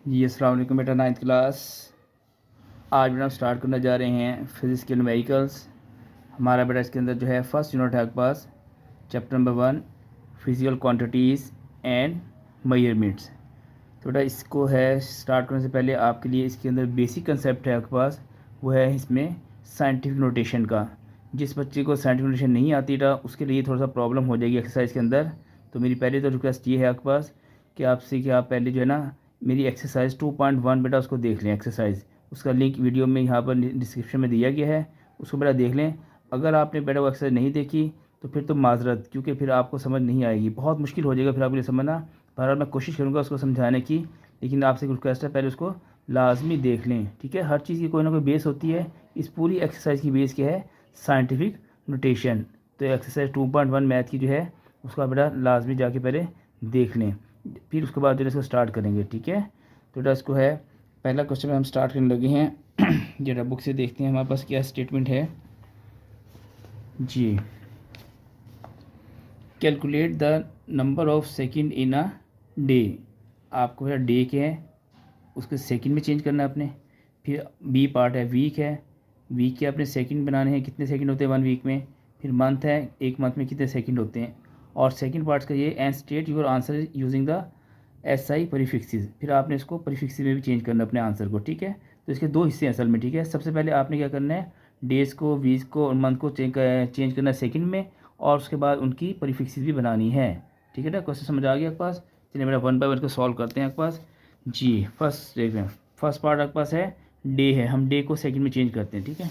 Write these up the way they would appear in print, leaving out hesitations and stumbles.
जी अस्सलाम वालेकुम बेटा। 9th क्लास आज बेटा हम स्टार्ट करने जा रहे हैं फिज़िक्स के न्यूमेरिकल्स। हमारा बेटा इसके अंदर जो है फर्स्ट यूनिट है आपके पास chapter number 1 physical quantities and measurements. तो बेटा इसको है स्टार्ट करने से पहले आपके लिए इसके अंदर बेसिक कंसेप्ट है आपके पास, वो है इसमें साइंटिफिक नोटेशन का। जिस बच्चे को साइंटिफिक नोटेशन नहीं आती बेटा उसके लिए थोड़ा सा प्रॉब्लम हो जाएगी एक्सरसाइज के अंदर। तो मेरी पहले तो रिक्वेस्ट ये है आपके पास कि आपसे कि आप पहले जो है ना मेरी एक्सरसाइज 2.1 बेटा उसको देख लें। एक्सरसाइज उसका लिंक वीडियो में यहाँ पर डिस्क्रिप्शन में दिया गया है, उसको बेटा देख लें। अगर आपने बेटा वो एक्सरसाइज नहीं देखी तो फिर तो माजरत, क्योंकि फिर आपको समझ नहीं आएगी, बहुत मुश्किल हो जाएगा फिर आपके लिए समझना। बहरहाल मैं कोशिश करूँगा उसको समझाने की, लेकिन आपसे रिक्वेस्ट है पहले उसको लाजमी देख लें, ठीक है। हर चीज़ की कोई ना कोई बेस होती है। इस पूरी एक्सरसाइज की बेस क्या है? Scientific notation. तो एक्सरसाइज 2.1 मैथ की जो है उसको आप बेटा लाजमी जाके पहले देख लें, फिर उसके बाद जो है इसको स्टार्ट करेंगे, ठीक है। तो बेटा इसको है पहला क्वेश्चन हम स्टार्ट करने लगे हैं। जरा बुक से देखते हैं हमारे पास क्या स्टेटमेंट है जी। Calculate the number of second in a day. आपको बेटा डे क्या है उसके सेकंड में चेंज करना है अपने। फिर बी पार्ट है वीक है, वीक के अपने सेकंड बनाने हैं, कितने सेकंड होते हैं 1 वीक में। फिर मंथ है, एक मंथ में कितने सेकंड होते हैं। और सेकंड पार्ट का ये and state your answer using the SI prefixes. फिर आपने इसको प्रीफिक्सेस में भी चेंज करना है अपने आंसर को, ठीक है। तो इसके दो हिस्से हैं असल में, ठीक है। सबसे पहले आपने क्या करना है, डेज़ को, वीक को और मंथ को चेंज करना है सेकंड में, और उसके बाद उनकी प्रीफिक्सेस भी बनानी है, ठीक है ना। क्वेश्चन समझ आ गया आपके पास? चलिए मेरा 1 बाय 1 को सॉल्व करते हैं आपके पास जी। फर्स्ट देख रहे हैं, फर्स्ट पार्ट आपके पास है डे है, हम डे को सेकंड में चेंज करते हैं, ठीक है।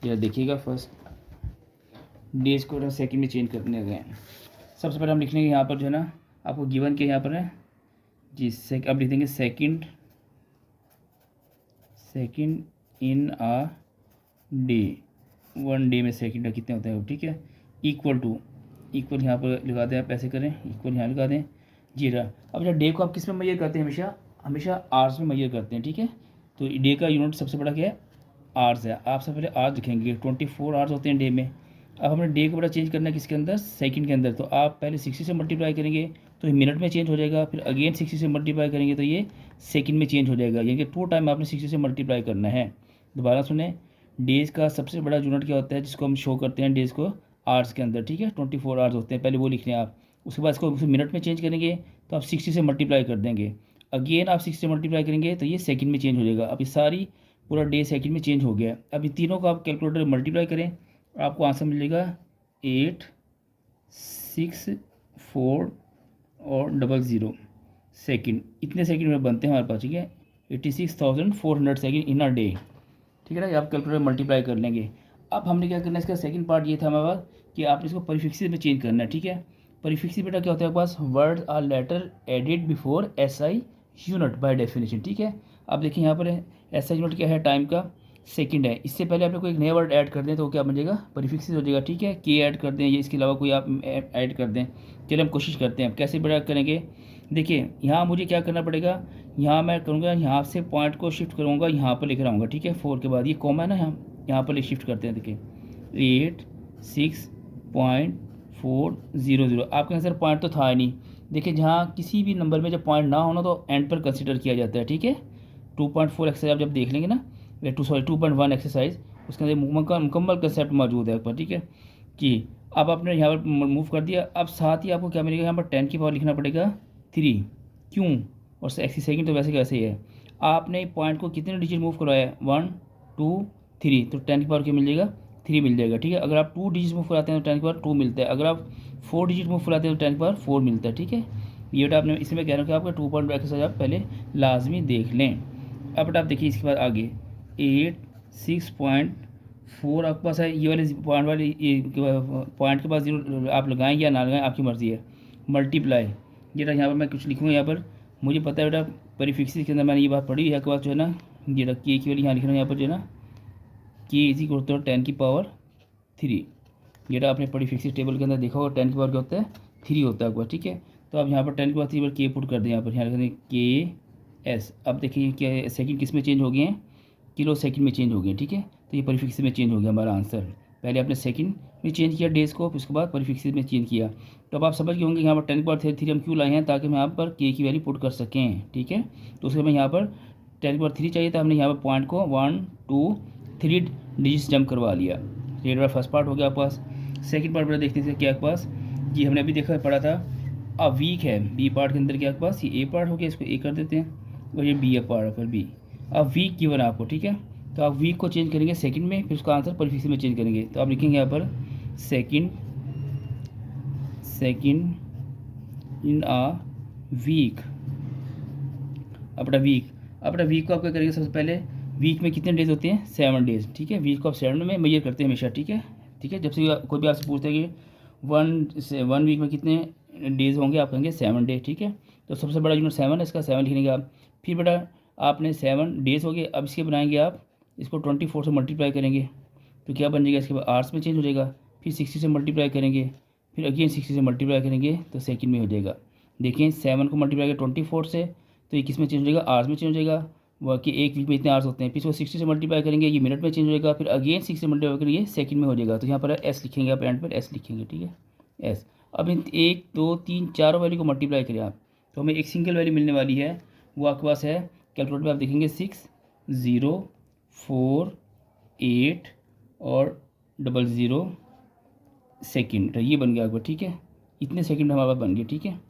जरा देखिएगा, फर्स्ट डेज को सेकंड में चेंज करने गए। सबसे पहले हम लिख लेंगे यहाँ पर जो है ना आपको गिवन के यहाँ पर है जी। अब लिख देंगे second in a day. 1 day में सेकंड कितने होते हैं, ठीक है। इक्वल टू, इक्वल यहाँ पर लगा दें, आप ऐसे करें, इक्वल यहाँ लगा दें जी रहा। अब जब डे को आप किस में मेजर करते हैं, हमेशा हमेशा आवर्स में मेजर करते हैं, ठीक है। तो डे का यूनिट सबसे बड़ा क्या है, आवर्स है। आप सबसे पहले आवर्स लिखेंगे, 24 आवर्स होते हैं डे में। अब हमें डे को बड़ा चेंज करना है किसके अंदर, सेकंड के अंदर। तो आप पहले 60 से मल्टीप्लाई करेंगे तो ये मिनट में चेंज हो जाएगा, फिर अगेन 60 से मल्टीप्लाई करेंगे तो ये सेकंड में चेंज हो जाएगा, यानी कि 2 टाइम आपने 60 से मल्टीप्लाई करना है। दोबारा सुने, डेज़ का सबसे बड़ा यूनिट क्या होता है जिसको हम शो करते हैं डेज़ को, आवर्स के अंदर, ठीक है। 24 आवर्स होते हैं, पहले वो लिख लें आप। उसके बाद इसको मिनट में चेंज करेंगे तो आप 60 से मल्टीप्लाई कर देंगे, अगेन आप 60 से मल्टीप्लाई करेंगे तो ये सेकंड में चेंज हो जाएगा। अब ये सारी पूरा डे सेकंड में चेंज हो गया। अब इन तीनों को आप कैलकुलेटर में मल्टीप्लाई करें, आपको आंसर मिलेगा 864 और 00 सेकंड। इतने सेकंड में बनते हैं हमारे पास, ठीक है। 86,400 सेकंड इन अ डे, ठीक है ना। ये आप कैलकुलेटर मल्टीप्लाई कर लेंगे। अब हमने क्या करना है, इसका सेकंड पार्ट ये था हमारे पास कि आपने इसको प्रीफिक्सेस में चेंज करना है, ठीक है। प्रीफिक्सेस बेटा क्या होता है आपके पास, word or letter added before SI unit by definition, ठीक है। अब देखिए यहाँ पर SI यूनिट क्या है, टाइम का सेकंड है। इससे पहले आपने कोई एक नया वर्ड ऐड कर दें तो क्या बन जाएगा, प्रीफिक्सेस हो जाएगा, ठीक है। के ऐड कर दें, ये इसके अलावा कोई आप ऐड कर दें। चलिए हम कोशिश करते हैं कैसे बड़ा करेंगे। देखिए यहाँ मुझे क्या करना पड़ेगा, यहाँ मैं करूँगा, यहाँ से पॉइंट को शिफ्ट करूँगा, यहाँ पर लिख रहा हूँ, ठीक है। 4 के बाद ये कॉमा है ना, यहाँ पर शिफ्ट करते हैं। देखिए 86.400, आपके आंसर पॉइंट तो था ही नहीं। देखिए जहाँ किसी भी नंबर में जब पॉइंट ना होना तो एंड पर कंसिडर किया जाता है, ठीक है। 2.4 एक्सरसाइज आप जब देख लेंगे ना, 2.1 एक्सरसाइज, उसके अंदर मुकम्मल कंसेप्ट मौजूद है पर, ठीक है कि अब आपने यहाँ पर मूव कर दिया। अब साथ ही आपको क्या मिलेगा, यहाँ पर 10 की पावर लिखना पड़ेगा 3, क्यों, और सेकंड तो वैसे कैसे ही है। आपने पॉइंट को कितने डिजिट मूव करवाया है, 1 2 3, तो 10 की पावर क्या मिल जाएगा, 3 मिल जाएगा, ठीक है। अगर आप 2 डिजिट मूव कराते हैं तो 10 की पावर 2 मिलता है, अगर आप 4 डिजिट मूव कराते हैं तो 10 की पावर 4 मिलता है, ठीक है। ये बेटा आपने इसमें कह रहा हूँ कि आपका 2.2 एक्सरसाइज आप पहले लाजमी देख लें। अब बेटा आप देखिए इसके बाद आगे 86.4 आपके पास है, ये वाले पॉइंट वाले पॉइंट के पास जीरो आप लगाएं या ना लगाएं आपकी मर्ज़ी है। मल्टीप्लाई, ये यहाँ पर मैं कुछ लिखूँगा, यहाँ पर मुझे पता है बेटा प्रीफिक्सेस के अंदर मैंने ये बात पढ़ी है के बाद जो है ना, ये के की वाली यहाँ लिख रहा हूँ, यहाँ पर जो है ना के इसी को होता है 10 की पावर 3। ये आपने प्रीफिक्सेस टेबल के अंदर देखा होगा, 10 की पावर क्या होता है, 3 होता है आपका, ठीक है। तो आप यहाँ पर 10 की पावर 3 पर के पुट कर दें, यहाँ पर यहाँ लिख दें KS। अब देखिए क्या सेकंड किस में चेंज हो गए हैं, किलो सेकंड में चेंज हो गए, ठीक है। तो ये प्रीफिक्स में चेंज हो गया हमारा आंसर, पहले आपने सेकंड में चेंज किया डेज़ को, फिर उसके बाद प्रीफिक्सेस में चेंज किया। तो अब आप समझ गए होंगे यहाँ पर 10^3 हम क्यों लाए हैं, ताकि हम यहाँ पर के की वैल्यू पुट कर सकें। ठीक है, तो उसके बाद यहाँ पर 10^3 चाहिए था, हमने यहाँ पर पॉइंट को 1 2 3 डिजिट्स जंप करवा लिया। ये मेरा फर्स्ट पार्ट हो गया आपके पास। सेकंड पार्ट में देखते हैं क्या आपके पास, जी हमने अभी देखा पढ़ा था अ वीक है बी पार्ट के अंदर क्या आपके पास, ये ए पार्ट हो गया, इसको ए कर देते हैं और ये बी ए पार्ट पर बी। अब वीक गिवन आपको, ठीक है, तो आप वीक को चेंज करेंगे सेकंड में, फिर उसका आंसर प्रीफिक्स में चेंज करेंगे। तो आप लिखेंगे यहाँ पर सेकंड इन अ वीक। अपना वीक को आप क्या करेंगे, सबसे पहले वीक में कितने डेज होते हैं, 7 डेज। ठीक है, वीक को आप 7 में मेजर करते हैं हमेशा। ठीक है, जब से कोई भी आपसे पूछता है कि वन वीक में कितने डेज होंगे, आप कहेंगे 7 डे। ठीक है, तो सबसे बड़ा यूनिट 7 है, इसका 7 लिखेंगे आप। फिर बेटा आपने 7 डेज हो गए, अब इसके बनाएंगे आप, इसको 24 से मल्टीप्लाई करेंगे तो क्या बन जाएगा, इसके बाद आवर्स में चेंज हो जाएगा। फिर 60 से मल्टीप्लाई करेंगे, फिर अगेन 60 से मल्टीप्लाई करेंगे तो सेकंड में हो जाएगा। देखिए 7 को मल्टीप्लाई करें 24 से तो ये किस में चेंज हो जाएगा, आवर्स में चेंज हो जाएगा। वह कि एक वीक में इतने आवर्स होते हैं। फिर इसको 60 से मल्टीप्लाई करेंगे, ये मिनट में चेंज हो जाएगा। फिर अगेन 6 से मल्टीप्लाई करेंगे, ये सेकंड में हो जाएगा। तो यहाँ पर एस लिखेंगे आप, एंड पर एस लिखेंगे। ठीक है, एस। अब इन 1 2 3 4 वैल्यू को मल्टीप्लाई करें आप, तो हमें एक सिंगल वैल्यू मिलने वाली है, वो आपके पास है कैलकुलेटर में। आप देखेंगे 6 0 4 8 और 00 सेकंड, ये बन गया आपको। ठीक है, इतने सेकंड हमारे पास बन गए। ठीक है,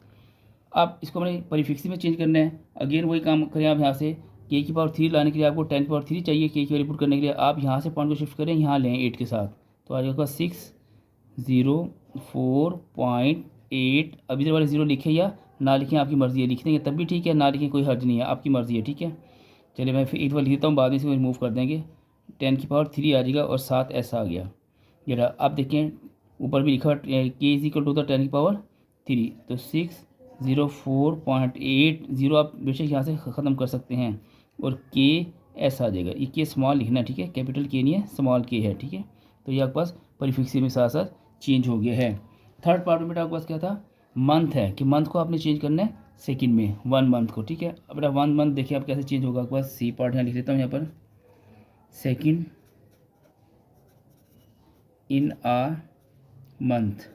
अब इसको हमें प्रीफिक्स में चेंज करना है। अगेन वही काम करें आप, यहाँ से के की पावर 3 लाने के लिए आपको 10^3 चाहिए के की वैल्यू पुट करने के लिए। आप यहाँ से पॉइंट को शिफ्ट करें, यहाँ लें 8 के साथ, तो आ जाएगा 604.8। अब इधर वाले 0 लिखे या ना लिखें आपकी मर्ज़ी है, लिख देंगे तब भी ठीक है, ना लिखें कोई हर्ज नहीं है, आपकी मर्ज़ी है। ठीक है, चलिए मैं फिर एक बार लिख देता हूँ, बाद में इसको रिमूव कर देंगे। 10^3 आ जाएगा और 7 ऐसा आ गया। जरा आप देखें ऊपर भी लिखा के इज इक्वल टू 10^3, तो 604.80 आप बेशक यहाँ से ख़त्म कर सकते हैं और के ऐसा आ जाएगा। ये के स्मॉल लिखना है, ठीक है, कैपिटल के नहीं है, स्मॉल के है। ठीक है, तो ये आपके पास प्रीफिक्स में साथ साथ चेंज हो गया है। थर्ड पार्ट में बेटा आपके पास क्या था, मंथ है, कि मंथ को आपने चेंज करना है सेकंड में, 1 मंथ को। ठीक है, अब बेटा 1 मंथ देखिए आप कैसे चेंज होगा। आपके पास सी पार्ट यहाँ लिख देता हूँ, यहाँ पर second in a month,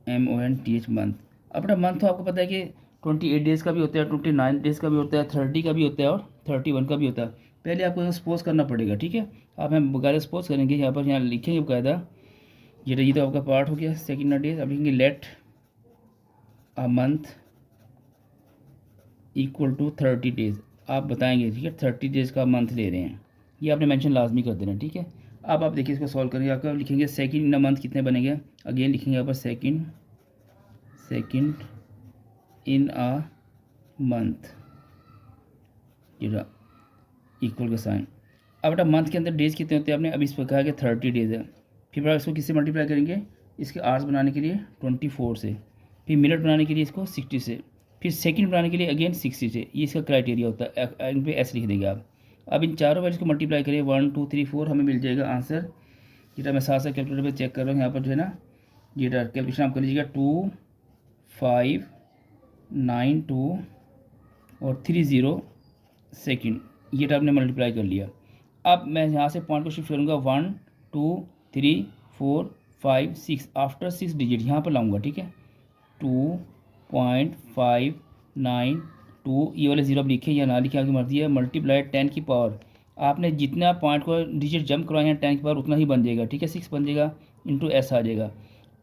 MONTH month. अब बेटा मंथ तो आपको पता है कि 28 डेज़ का भी होता है, 29 डेज़ का भी होता है, 30 का भी होता है और 31 का भी होता है। पहले आपको सपोज करना पड़ेगा। ठीक है, आप हम बकायदा सपोज करेंगे, यहाँ पर यहाँ लिखेंगे बकायदा। ये तो आपका पार्ट हो गया सेकंड डेज। अब लिखेंगे let a month equal to 30 days. आप बताएंगे, ठीक है, 30 डेज़ का मंथ ले रहे हैं, ये आपने मेंशन लाजमी कर देना। ठीक है, अब आप देखिए इसको सॉल्व करेंगे, आपका लिखेंगे सेकंड इन अ मंथ कितने बनेंगे। अगेन लिखेंगे यहाँ पर second in a month, equal का साइन। अब बेटा मंथ के अंदर डेज कितने होते हैं, आपने अभी इस पर कहा कि 30 डेज है। फिर बेटा इसको किससे मल्टीप्लाई करेंगे, इसके आवर्स बनाने के लिए 24 से, फिर मिनट बनाने के लिए इसको 60 से, फिर सेकंड बनाने के लिए अगेन 60 से। ये इसका क्राइटेरिया होता है, इन पर एस लिख देंगे आप। अब इन चारों वैल्यूज को मल्टीप्लाई करें 1 2 3 4, हमें मिल जाएगा आंसर। जेटा मैं साथ साथ कैलकुलेटर पे चेक कर रहा हूँ, यहाँ पर जो है ना, जेटा कैलकुलेशन आप कर लीजिएगा 2 5 9 2 और 30 सेकंड, ये आपने मल्टीप्लाई कर लिया। अब मैं यहाँ से पॉइंट को शिफ्ट करूँगा 1 2 3 4 5 6, आफ्टर 6 डिजिट यहाँ पर लाऊंगा। ठीक है, 2.592, ये वाले 0 आप लिखे या ना लिखे आपकी मर्जी है। मल्टीप्लाई 10 की पावर, आपने जितना पॉइंट को डिजिट जंप करवाए हैं 10 की पावर उतना ही बन जाएगा। ठीक है, 6 बन जाएगा, इंटू एस आ जाएगा।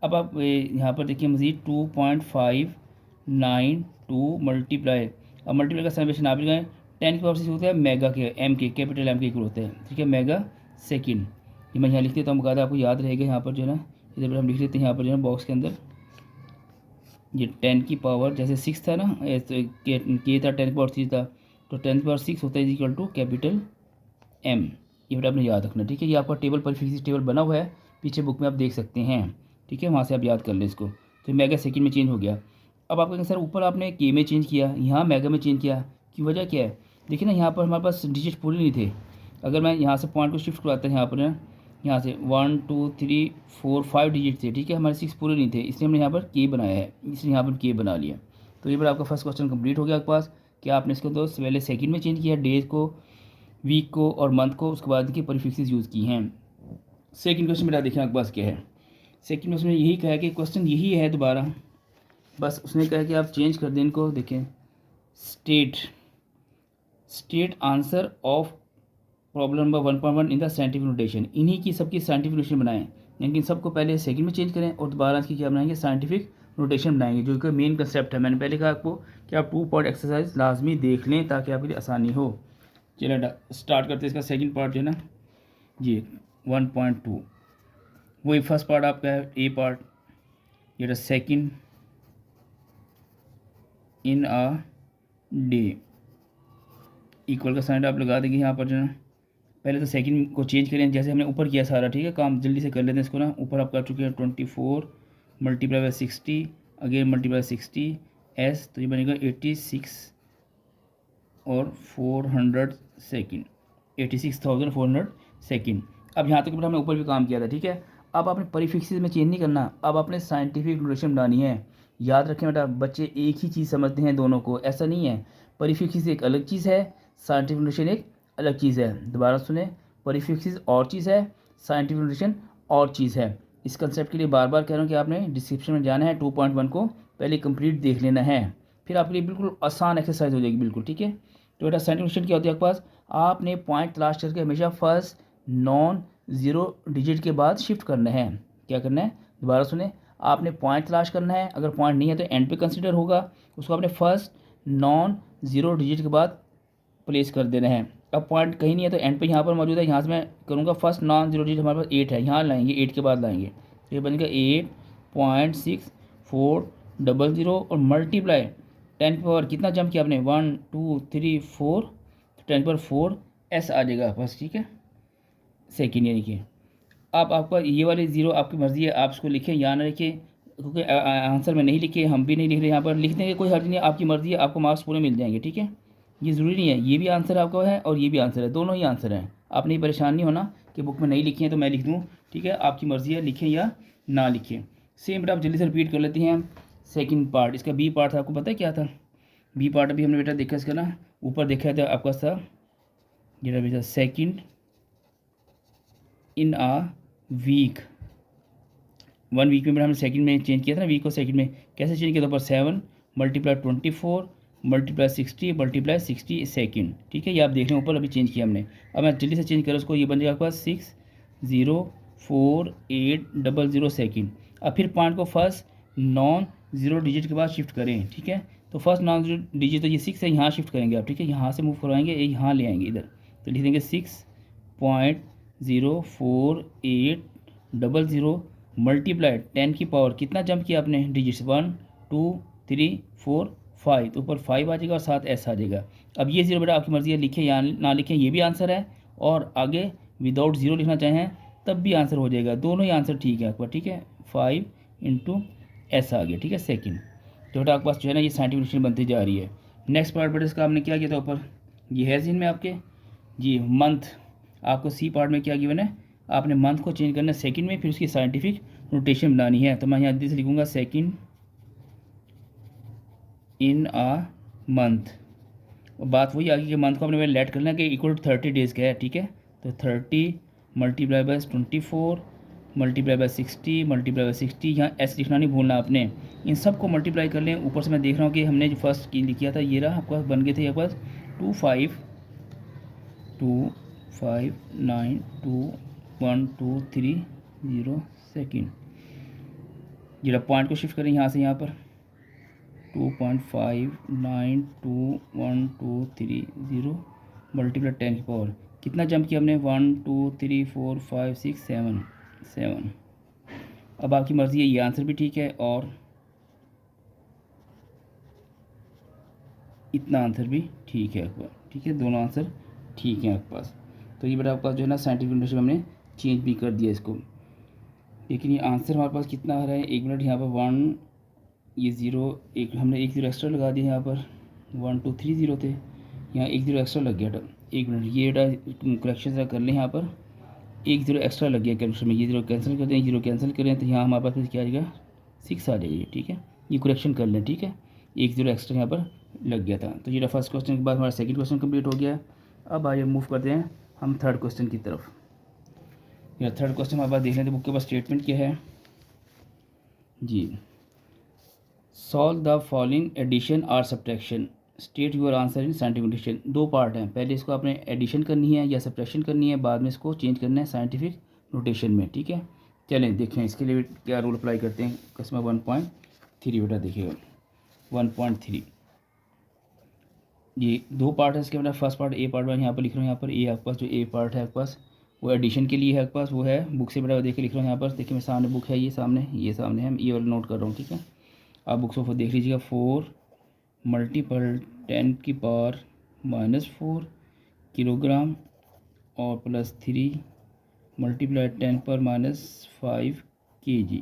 अब आप यहाँ पर देखिए मज़ीद 2.592 मल्टीप्लाई, अब मल्टीप्लाई का समेशन आप लगाएं, 10 की पावर 6 होता है मेगा के, एम के, कैपिटल एम के इक्वल होते हैं। ठीक है, मेगा सेकंड, ये मैं यहाँ लिख देता हूँ, बकायदा आपको याद रहेगा। यहाँ पर जो है ना, इधर पर हम लिख लेते हैं, यहाँ पर जो है बॉक्स के अंदर, ये 10 की पावर जैसे 6 था ना, के था 10 की पावर 3 था, तो 10 की पावर 6 होता है इक्वल टू कैपिटल एम। ये बेटा आपने याद रखना। ठीक है, ये आपका टेबल प्रीफिक्स टेबल बना हुआ है, पीछे बुक में आप देख सकते हैं। ठीक है, वहाँ से आप याद कर लें इसको। तो मेगा सेकंड में चेंज हो गया। अब आप कहेंगे सर ऊपर आपने के में चेंज किया, यहाँ मेगा में चेंज किया, की वजह क्या है। देखिए ना, यहाँ पर हमारे पास डिजिट पूरे नहीं थे। अगर मैं यहाँ से पॉइंट को शिफ्ट करवाता है, यहाँ पर ना, यहाँ से 1 2 3 4 5 डिजिट थे। ठीक है, हमारे 6 पूरे नहीं थे, इसलिए हमने यहाँ पर के बनाया है, इसलिए यहाँ पर के बना लिया। तो ये बार आपका फर्स्ट क्वेश्चन कंप्लीट हो गया आपके पास, कि आपने इसको तो पहले सेकंड में चेंज किया, डेज को, वीक को और मंथ को, उसके बाद की प्रीफिक्सेस यूज़ की हैं। सेकंड क्वेश्चन मेरा देखिए आपके पास क्या है। सेकंड क्वेश्चन में यही कहा है कि क्वेश्चन यही है दोबारा, बस उसने कहा कि आप चेंज कर दें इनको। देखें, state answer of problem number 1.1 in the scientific notation. इन्हीं की सबकी साइंटिफिक नोटेशन बनाएं, लेकिन सबको पहले सेकंड में चेंज करें और दोबारा इसकी क्या बनाएंगे, साइंटिफिक नोटेशन बनाएंगे, जो कि मेन कंसेप्ट है। मैंने पहले कहा आपको कि आप 2 पार्ट एक्सरसाइज लाजमी देख लें ताकि आपके लिए आसानी हो। चलिए स्टार्ट करते हैं इसका सेकंड पार्ट जो है ना जी 1.2। वही फर्स्ट पार्ट आपका है ए पार्ट, ये second in a day, equal का साइन आप लगा देंगे यहाँ पर जो है। पहले तो सेकंड को चेंज करें जैसे हमने ऊपर किया सारा, ठीक है। काम जल्दी से कर लेते हैं इसको ना। ऊपर आप कर चुके हैं 24 multiply by 60, again multiply 60 S, तो ये बनेगा 86 और 400 सेकेंड, 86,400 सेकेंड। अब यहाँ तक हमने ऊपर भी काम किया था, ठीक है। अब आपने परिफिक्सेस में चेंज नहीं करना, अब आपने साइंटिफिक नोटेशन बनानी है। याद रखें बेटा, बच्चे एक ही चीज़ समझते हैं दोनों को, ऐसा नहीं है। परिफिक्सेस एक अलग चीज़ है, साइंटिफिक नोटेशन एक अलग चीज़ है। दोबारा सुने, परिफिक्सेस और चीज़ है, साइंटिफिक नोटेशन और चीज़ है। इस कंसेप्ट के लिए बार बार कह रहा हूँ कि आपने डिस्क्रिप्शन में जाना है, 2.1 को पहले कंप्लीट देख लेना है, फिर आपके लिए बिल्कुल आसान एक्सरसाइज हो जाएगी, बिल्कुल ठीक है। तो बेटा साइंटिफिक नोटेशन क्या होती है आपके पास, आपने पॉइंट तलाश करके हमेशा फर्स्ट नॉन ज़ीरो डिजिट के बाद शिफ्ट करना है। क्या करना है, दोबारा सुने, आपने पॉइंट तलाश करना है, अगर पॉइंट नहीं है तो एंड पे कंसिडर होगा, उसको आपने फर्स्ट नॉन ज़ीरो डिजिट के बाद प्लेस कर देना है। अब पॉइंट कहीं नहीं है तो एंड पे यहाँ पर मौजूद है, यहाँ से मैं करूँगा फर्स्ट नॉन ज़ीरो डिजिट हमारे पास 8 है, यहाँ लाएंगे 8 के बाद लाएंगे, तो ये बनेगा 8.6400 और मल्टीप्लाई 10 की पावर कितना जंप किया आपने 1 2 3 4, तो 10 पर 4 एस आ जाएगा बस, ठीक है, सेकेंड यानी कि। अब आपका ये वाली ज़ीरो आपकी मर्ज़ी है, आप इसको लिखें या ना लिखें, क्योंकि आंसर में नहीं लिखे, हम भी नहीं लिख रहे यहाँ पर, लिख देंगे कोई हर्ज नहीं है, आपकी मर्ज़ी है, आपको मार्क्स पूरे मिल जाएंगे, ठीक है। ये ज़रूरी नहीं है ये भी आंसर आपका है और ये भी आंसर है, दोनों ही आंसर हैं। आपने परेशान नहीं होना कि बुक में नहीं लिखे हैं तो मैं लिख दूँ, ठीक है, आपकी मर्ज़ी है लिखें या ना लिखें। सेम बेटा आप जल्दी से रिपीट कर लेते हैं। सेकंड पार्ट, इसका बी पार्ट था, आपको पता है क्या था बी पार्ट, अभी हमने बेटा देखा इसका ना, ऊपर देखा था आपका था जेटा बेटा second in a week. 1 week में हमने सेकंड में चेंज किया था ना, वीक को सेकंड में कैसे चेंज किया था, पर 7 मल्टीप्लाई 24 मल्टीप्लाई 60 मल्टीप्लाई 60 सेकेंड, ठीक है। ये आप देख रहे हैं ऊपर अभी चेंज किया हमने। अब मैं जल्दी से चेंज करूँ उसको, ये बन जाएगा आपके पास 604,800 सेकेंड। अब फिर पॉइंट को फर्स्ट नॉन ज़ीरो डिजिट के बाद शिफ्ट करें, ठीक है। तो फर्स्ट नॉन ज़ीरो डिजिट तो ये 6 है, यहाँ शिफ्ट करेंगे आप, ठीक है, यहाँ से मूव करवाएंगे, यहाँ ले आएंगे इधर, तो लिख देंगे 6.04,800 मल्टीप्लाई 10 की पावर कितना जंप किया आपने डिजिट्स 1 2 3 4 5, तो ऊपर 5 आ जाएगा और साथ एस आ जाएगा। अब ये जीरो बेटा आपकी मर्ज़ी है, लिखें या ना लिखें, ये भी आंसर है, और आगे विदाउट ज़ीरो लिखना चाहें तब भी आंसर हो जाएगा, दोनों ही आंसर ठीक है आपका, ठीक है। 5 इंटू एस आ गया, ठीक है, सेकेंड। तो बेटा आपके पास जो है ना ये साइंटिफिक नोटेशन बनती जा रही है। नेक्स्ट पार्ट बेटा इसका आपने क्या किया था ऊपर, ये है जिनमें आपके जी मंथ, आपको सी पार्ट में क्या गिवन है, आपने मंथ को चेंज करना है सेकंड में, फिर उसकी साइंटिफिक नोटेशन बनानी है। तो मैं यहाँ जल्दी से लिखूँगा सेकंड इन आ मंथ, और बात वही आ गई कि मंथ को अपने लेट करना है कि इक्वल टू 30 डेज़ का है, ठीक है। तो 30 multiply by 24 multiply by 60 multiply by 60, यहाँ एस लिखना नहीं भूलना आपने, इन सब को मल्टीप्लाई कर लें। ऊपर से मैं देख रहा हूँ कि हमने जो फर्स्ट की लिखा था ये रहा आपके पास, बन गए थे आपके पास 25,259,2,1,2,3,0 सेकेंड। जरा पॉइंट को शिफ्ट करें यहाँ से यहाँ पर 2.5921,2,3,0 मल्टीप्लाई 10 की पावर कितना जंप किया हमने 1 2 3 4 5 6 7। अब आपकी मर्ज़ी है, ये आंसर भी ठीक है और इतना आंसर भी ठीक है आपका, ठीक है, दोनों आंसर ठीक है आपके पास। तो ये बेटा आपके पास जो है ना साइंटिफिक नोटेशन हमने चेंज भी कर दिया इसको, लेकिन ये आंसर हमारे पास कितना आ रहा है, एक मिनट, यहाँ पर 1 ये ज़ीरो, एक हमने एक ज़ीरो एक्स्ट्रा लगा दिया, यहाँ पर 1 2 3 ज़ीरो थे, यहाँ एक ज़ीरो एक्स्ट्रा लग गया। एक मिनट ये करेक्शन ज़रा कर लें, यहाँ पर एक ज़ीरो एक्स्ट्रा लग गया कैलकुलेशन में, ये ज़ीरो कैंसिल कर दें, एक ज़ीरो कैंसिल करें, तो यहाँ हमारे पास क्या आ जाएगा 6 आ जाएगी, ठीक है। ये करेक्शन कर लें, ठीक है, एक ज़ीरो एक्स्ट्रा यहाँ पर लग गया था। तो ये फर्स्ट क्वेश्चन के बाद हमारा सेकंड क्वेश्चन कंप्लीट हो गया। अब आइए मूव करते हैं हम थर्ड क्वेश्चन की तरफ। या थर्ड क्वेश्चन हमारे पास देख लेते बुक के पास स्टेटमेंट क्या है जी। सॉल्व द फॉलोइंग एडिशन और subtraction, state your answer in scientific notation. दो पार्ट हैं, पहले इसको आपने एडिशन करनी है या सब्ट्रैक्शन करनी है, बाद में इसको चेंज करना है साइंटिफिक नोटेशन में, ठीक है। चलें देखें इसके लिए क्या रूल अप्लाई करते हैं। क्वेश्चन 1.3 बेटा देखिएगा 1.3, ये दो पार्ट है इसके। मतलब फर्स्ट पार्ट ए पार्ट यहाँ पर लिख रहा हूँ, यहाँ पर ए आपके पास जो ए पार्ट है आपके पास वो एडिशन के लिए है आपके पास, वो है बुक से बेटा देख के लिख रहा हूँ यहाँ पर। देखिए मैं सामने बुक है, ये सामने है, ये वाला नोट कर रहा हूँ, ठीक है। आप बुक्स ऑफ देख लीजिएगा। 4 मल्टीपल 10⁻⁻⁴ किलोग्राम और प्लस 3 मल्टीप्लाई 10⁻⁵ kg,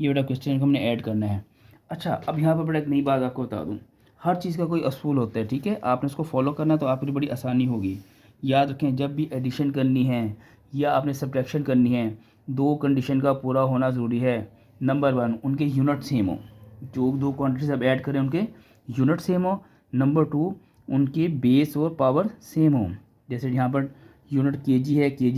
ये बेटा क्वेश्चन को हमने ऐड करना है। अच्छा अब यहाँ पर बड़ा एक नई बात आपको बता दूँ, हर चीज़ का कोई असूल होता है, ठीक है। आपने उसको फॉलो करना है तो आपके लिए बड़ी आसानी होगी। याद रखें जब भी एडिशन करनी है या आपने सब्ट्रैक्शन करनी है, दो कंडीशन का पूरा होना ज़रूरी है। नंबर 1 उनके यूनिट सेम हो, जो दो क्वांटिटीज आप ऐड करें उनके यूनिट सेम हो। नंबर 2 उनके बेस और पावर सेम हो। जैसे यहाँ पर यूनिट केजी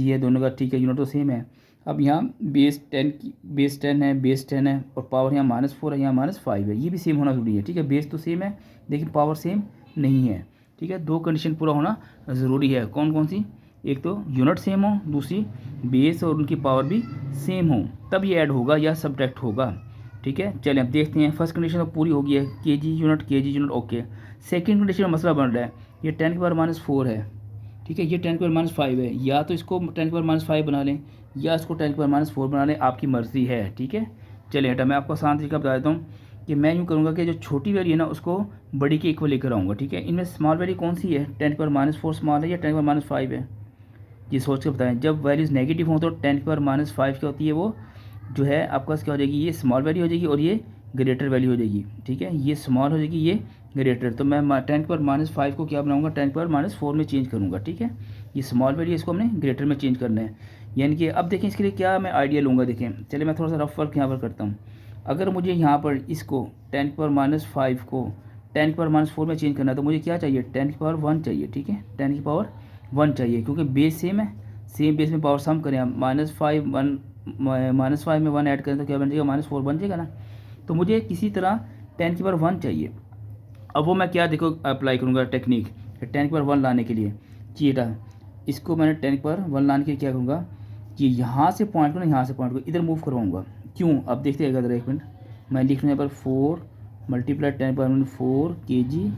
है दोनों का, ठीक है, यूनिट तो सेम है। अब यहाँ बेस 10 है और पावर यहाँ -4 है, यहाँ -5 है, ये भी सेम होना ज़रूरी है, ठीक है। बेस तो सेम है लेकिन पावर सेम नहीं है, ठीक है। दो कंडीशन पूरा होना ज़रूरी है। कौन कौन सी? एक तो यूनिट सेम हो, दूसरी बेस और उनकी पावर भी सेम हो, तब ये ऐड होगा या सब्ट्रैक्ट होगा, ठीक है। चलिए अब देखते हैं। फर्स्ट कंडीशन तो पूरी हो गई है, KG unit okay. Second condition में मसला बन रहा है, ये 10⁻⁻⁴ है, ठीक है, ये 10⁻⁵ है। या तो इसको 10⁻⁵ बना लें या इसको 10⁻⁴ बना लें, आपकी मर्ज़ी है, ठीक है। चलिए बेटा मैं आपको आसान तरीका बता देता हूँ कि मैं यूँ करूँगा कि जो छोटी वैल्यू है ना उसको बड़ी के इक्वल लेकर आऊँगा, ठीक है। इनमें स्मॉल वैल्यू कौन सी है? 10⁻⁴ स्मॉल है या 10⁻⁵ है? ये सोच के बताएं। जब वैल्यूज़ नेगेटिव हों तो 10⁻⁵ क्या होती है, वो जो है आपके पास क्या हो जाएगी, ये स्मॉल वैल्यू हो जाएगी और ये ग्रेटर वैल्यू हो जाएगी, ठीक है। ये स्मॉल हो जाएगी, ये ग्रेटर। तो मैं 10⁻⁵ को क्या बनाऊंगा, 10⁻⁴ में चेंज करूँगा, ठीक है। ये स्मॉल वैल्यू इसको हमने ग्रेटर में चेंज करना है। यानी कि अब देखें इसके लिए क्या मैं आइडिया लूँगा। देखें चलिए मैं थोड़ा सा रफ वर्क यहाँ पर करता हूँ। अगर मुझे यहाँ पर इसको 10⁻⁵ को 10⁻⁴ में चेंज करना है तो मुझे क्या चाहिए, 10⁻1 चाहिए, ठीक है। 10⁻1 चाहिए क्योंकि बेस सेम है, सेम बेस में पावर सम करें आप, -5 में 1 ऐड करें तो क्या बन जाएगा, -4 बन जाएगा ना। तो मुझे किसी तरह 10⁻1 चाहिए। अब वो मैं क्या देखो अप्लाई करूँगा टेक्निक 10⁻1 लाने के लिए। जी बेटा इसको मैंने 10⁻1 लाने के लिए क्या करूँगा कि यहाँ से पॉइंट को ना, यहाँ से पॉइंट को इधर मूव करवाऊँगा। क्यों? अब देखते हैं, एक मिनट मैं लिख रहा हूँ यहाँ पर 4 मल्टीप्लाई 10⁻⁴ kg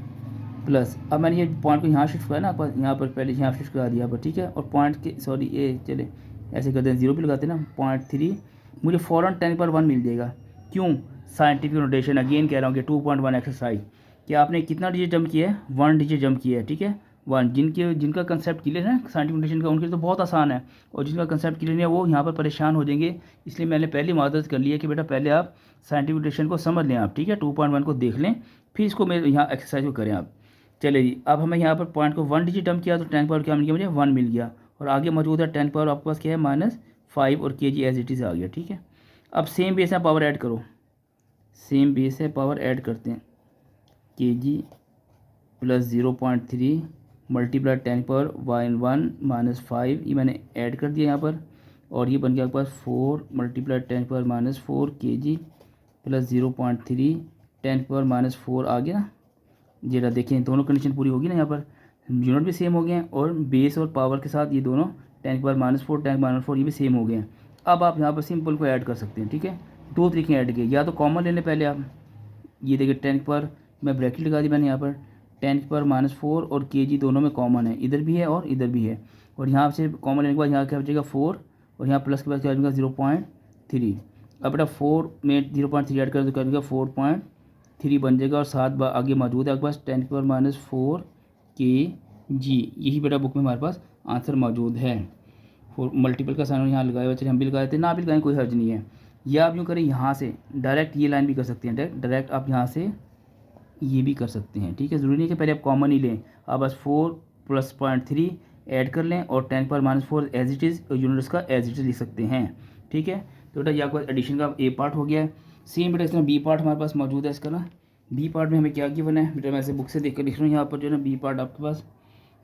प्लस, अब मैंने ये पॉइंट को यहाँ शिफ्ट किया ना, यहाँ पर पहले यहाँ शिफ्ट करा दिया पर, ठीक है। और पॉइंट के सॉरी ये चले ऐसे करते हैं, 0 भी लगाते हैं ना, 0.3 मुझे फ़ौरन 10⁻1 मिल जाएगा। क्यों? साइंटिफिक नोटेशन अगेन कह रहा हूँ कि 2.1 एक्सरसाइज कि आपने कितना डिजिट जंप किया है, 1 डिजिट जंप किया है, ठीक है। 1 जिनका कंसेप्ट क्लियर है साइंटिफिक नोटेशन का उनके लिए तो बहुत आसान है, और जिनका कंसेप्ट क्लियर है वो यहाँ पर परेशान हो जाएंगे। इसलिए मैंने पहले मादत कर लिया कि बेटा पहले आप साइंटिफिक नोटेशन को समझ लें आप, ठीक है। 2.1 को देख लें फिर इसको मेरे यहाँ एक्सरसाइज को करें आप। चलिए जी अब हमें यहाँ पर पॉइंट को 1 डिजिट जंप किया तो 10 क्या मिल गया मुझे, 1 मिल गया। और आगे मौजूद है 10 आपके पास क्या है, -5 और kg एज इट इज़ आ गया, ठीक है। अब सेम बेस है पावर ऐड करो, सेम बेस है पावर ऐड करते हैं, kg प्लस 0.3 मल्टीप्लाई 10⁻1 -5, ये मैंने ऐड कर दिया यहाँ पर। और ये बन गया आपके पास 4 मल्टीप्लाई 10⁻⁴ kg प्लस 0.3 10⁻⁴ आ गया। जरा देखें दोनों कंडीशन पूरी होगी ना, यहाँ पर यूनिट भी सेम हो गए हैं और बेस और पावर के साथ ये दोनों 10⁻⁴ 10⁻⁴ ये भी सेम हो गए हैं। अब आप यहाँ पर सिंपल को ऐड कर सकते हैं, ठीक है। दो तरीके ऐड के, या तो कॉमन ले लें पहले आप, ये देखिए 10 मैं ब्रैकेट लगा दी मैंने यहाँ पर, 10⁻⁴ और kg दोनों में कॉमन है, इधर भी है और इधर भी है। और यहाँ से कॉमन लेने के बाद यहाँ क्या बचेगा 4 और यहाँ प्लस के बाद क्या बचेगा 0.3। अब बेटा 4 में 0.3 ऐड करें तो क्या बचेगा 4.3 बन जाएगा। और साथ आगे मौजूद है आपके पास 10⁻⁴ kg, यही बेटा बुक में हमारे पास आंसर मौजूद है। मल्टीपल का साइन यहाँ लगाया हुआ, चलिए हम भी लगाए थे ना, भी लगाएं कोई हर्ज नहीं है। या आप यूँ करें यहाँ से डायरेक्ट ये लाइन भी कर सकते हैं, डायरेक्ट आप यहाँ से ये भी कर सकते हैं, ठीक है। ज़रूरी नहीं कि पहले आप कॉमन ही लें, आप बस 4 + 0.3 ऐड कर लें और 10⁻⁴ एज इट इज़ और यूनिट्स का एज इट इज़ लिख सकते हैं, ठीक है। तो बेटा ये आपका एडिशन का ए पार्ट हो गया है। सेम बेटा इसमें बी पार्ट हमारे पास मौजूद है इसका ना। बी पार्ट में हमें क्या गिवन है बेटा, मैं ऐसे बुक से देख कर लिख रहा हूँ यहाँ पर जो है ना बी पार्ट आपके पास,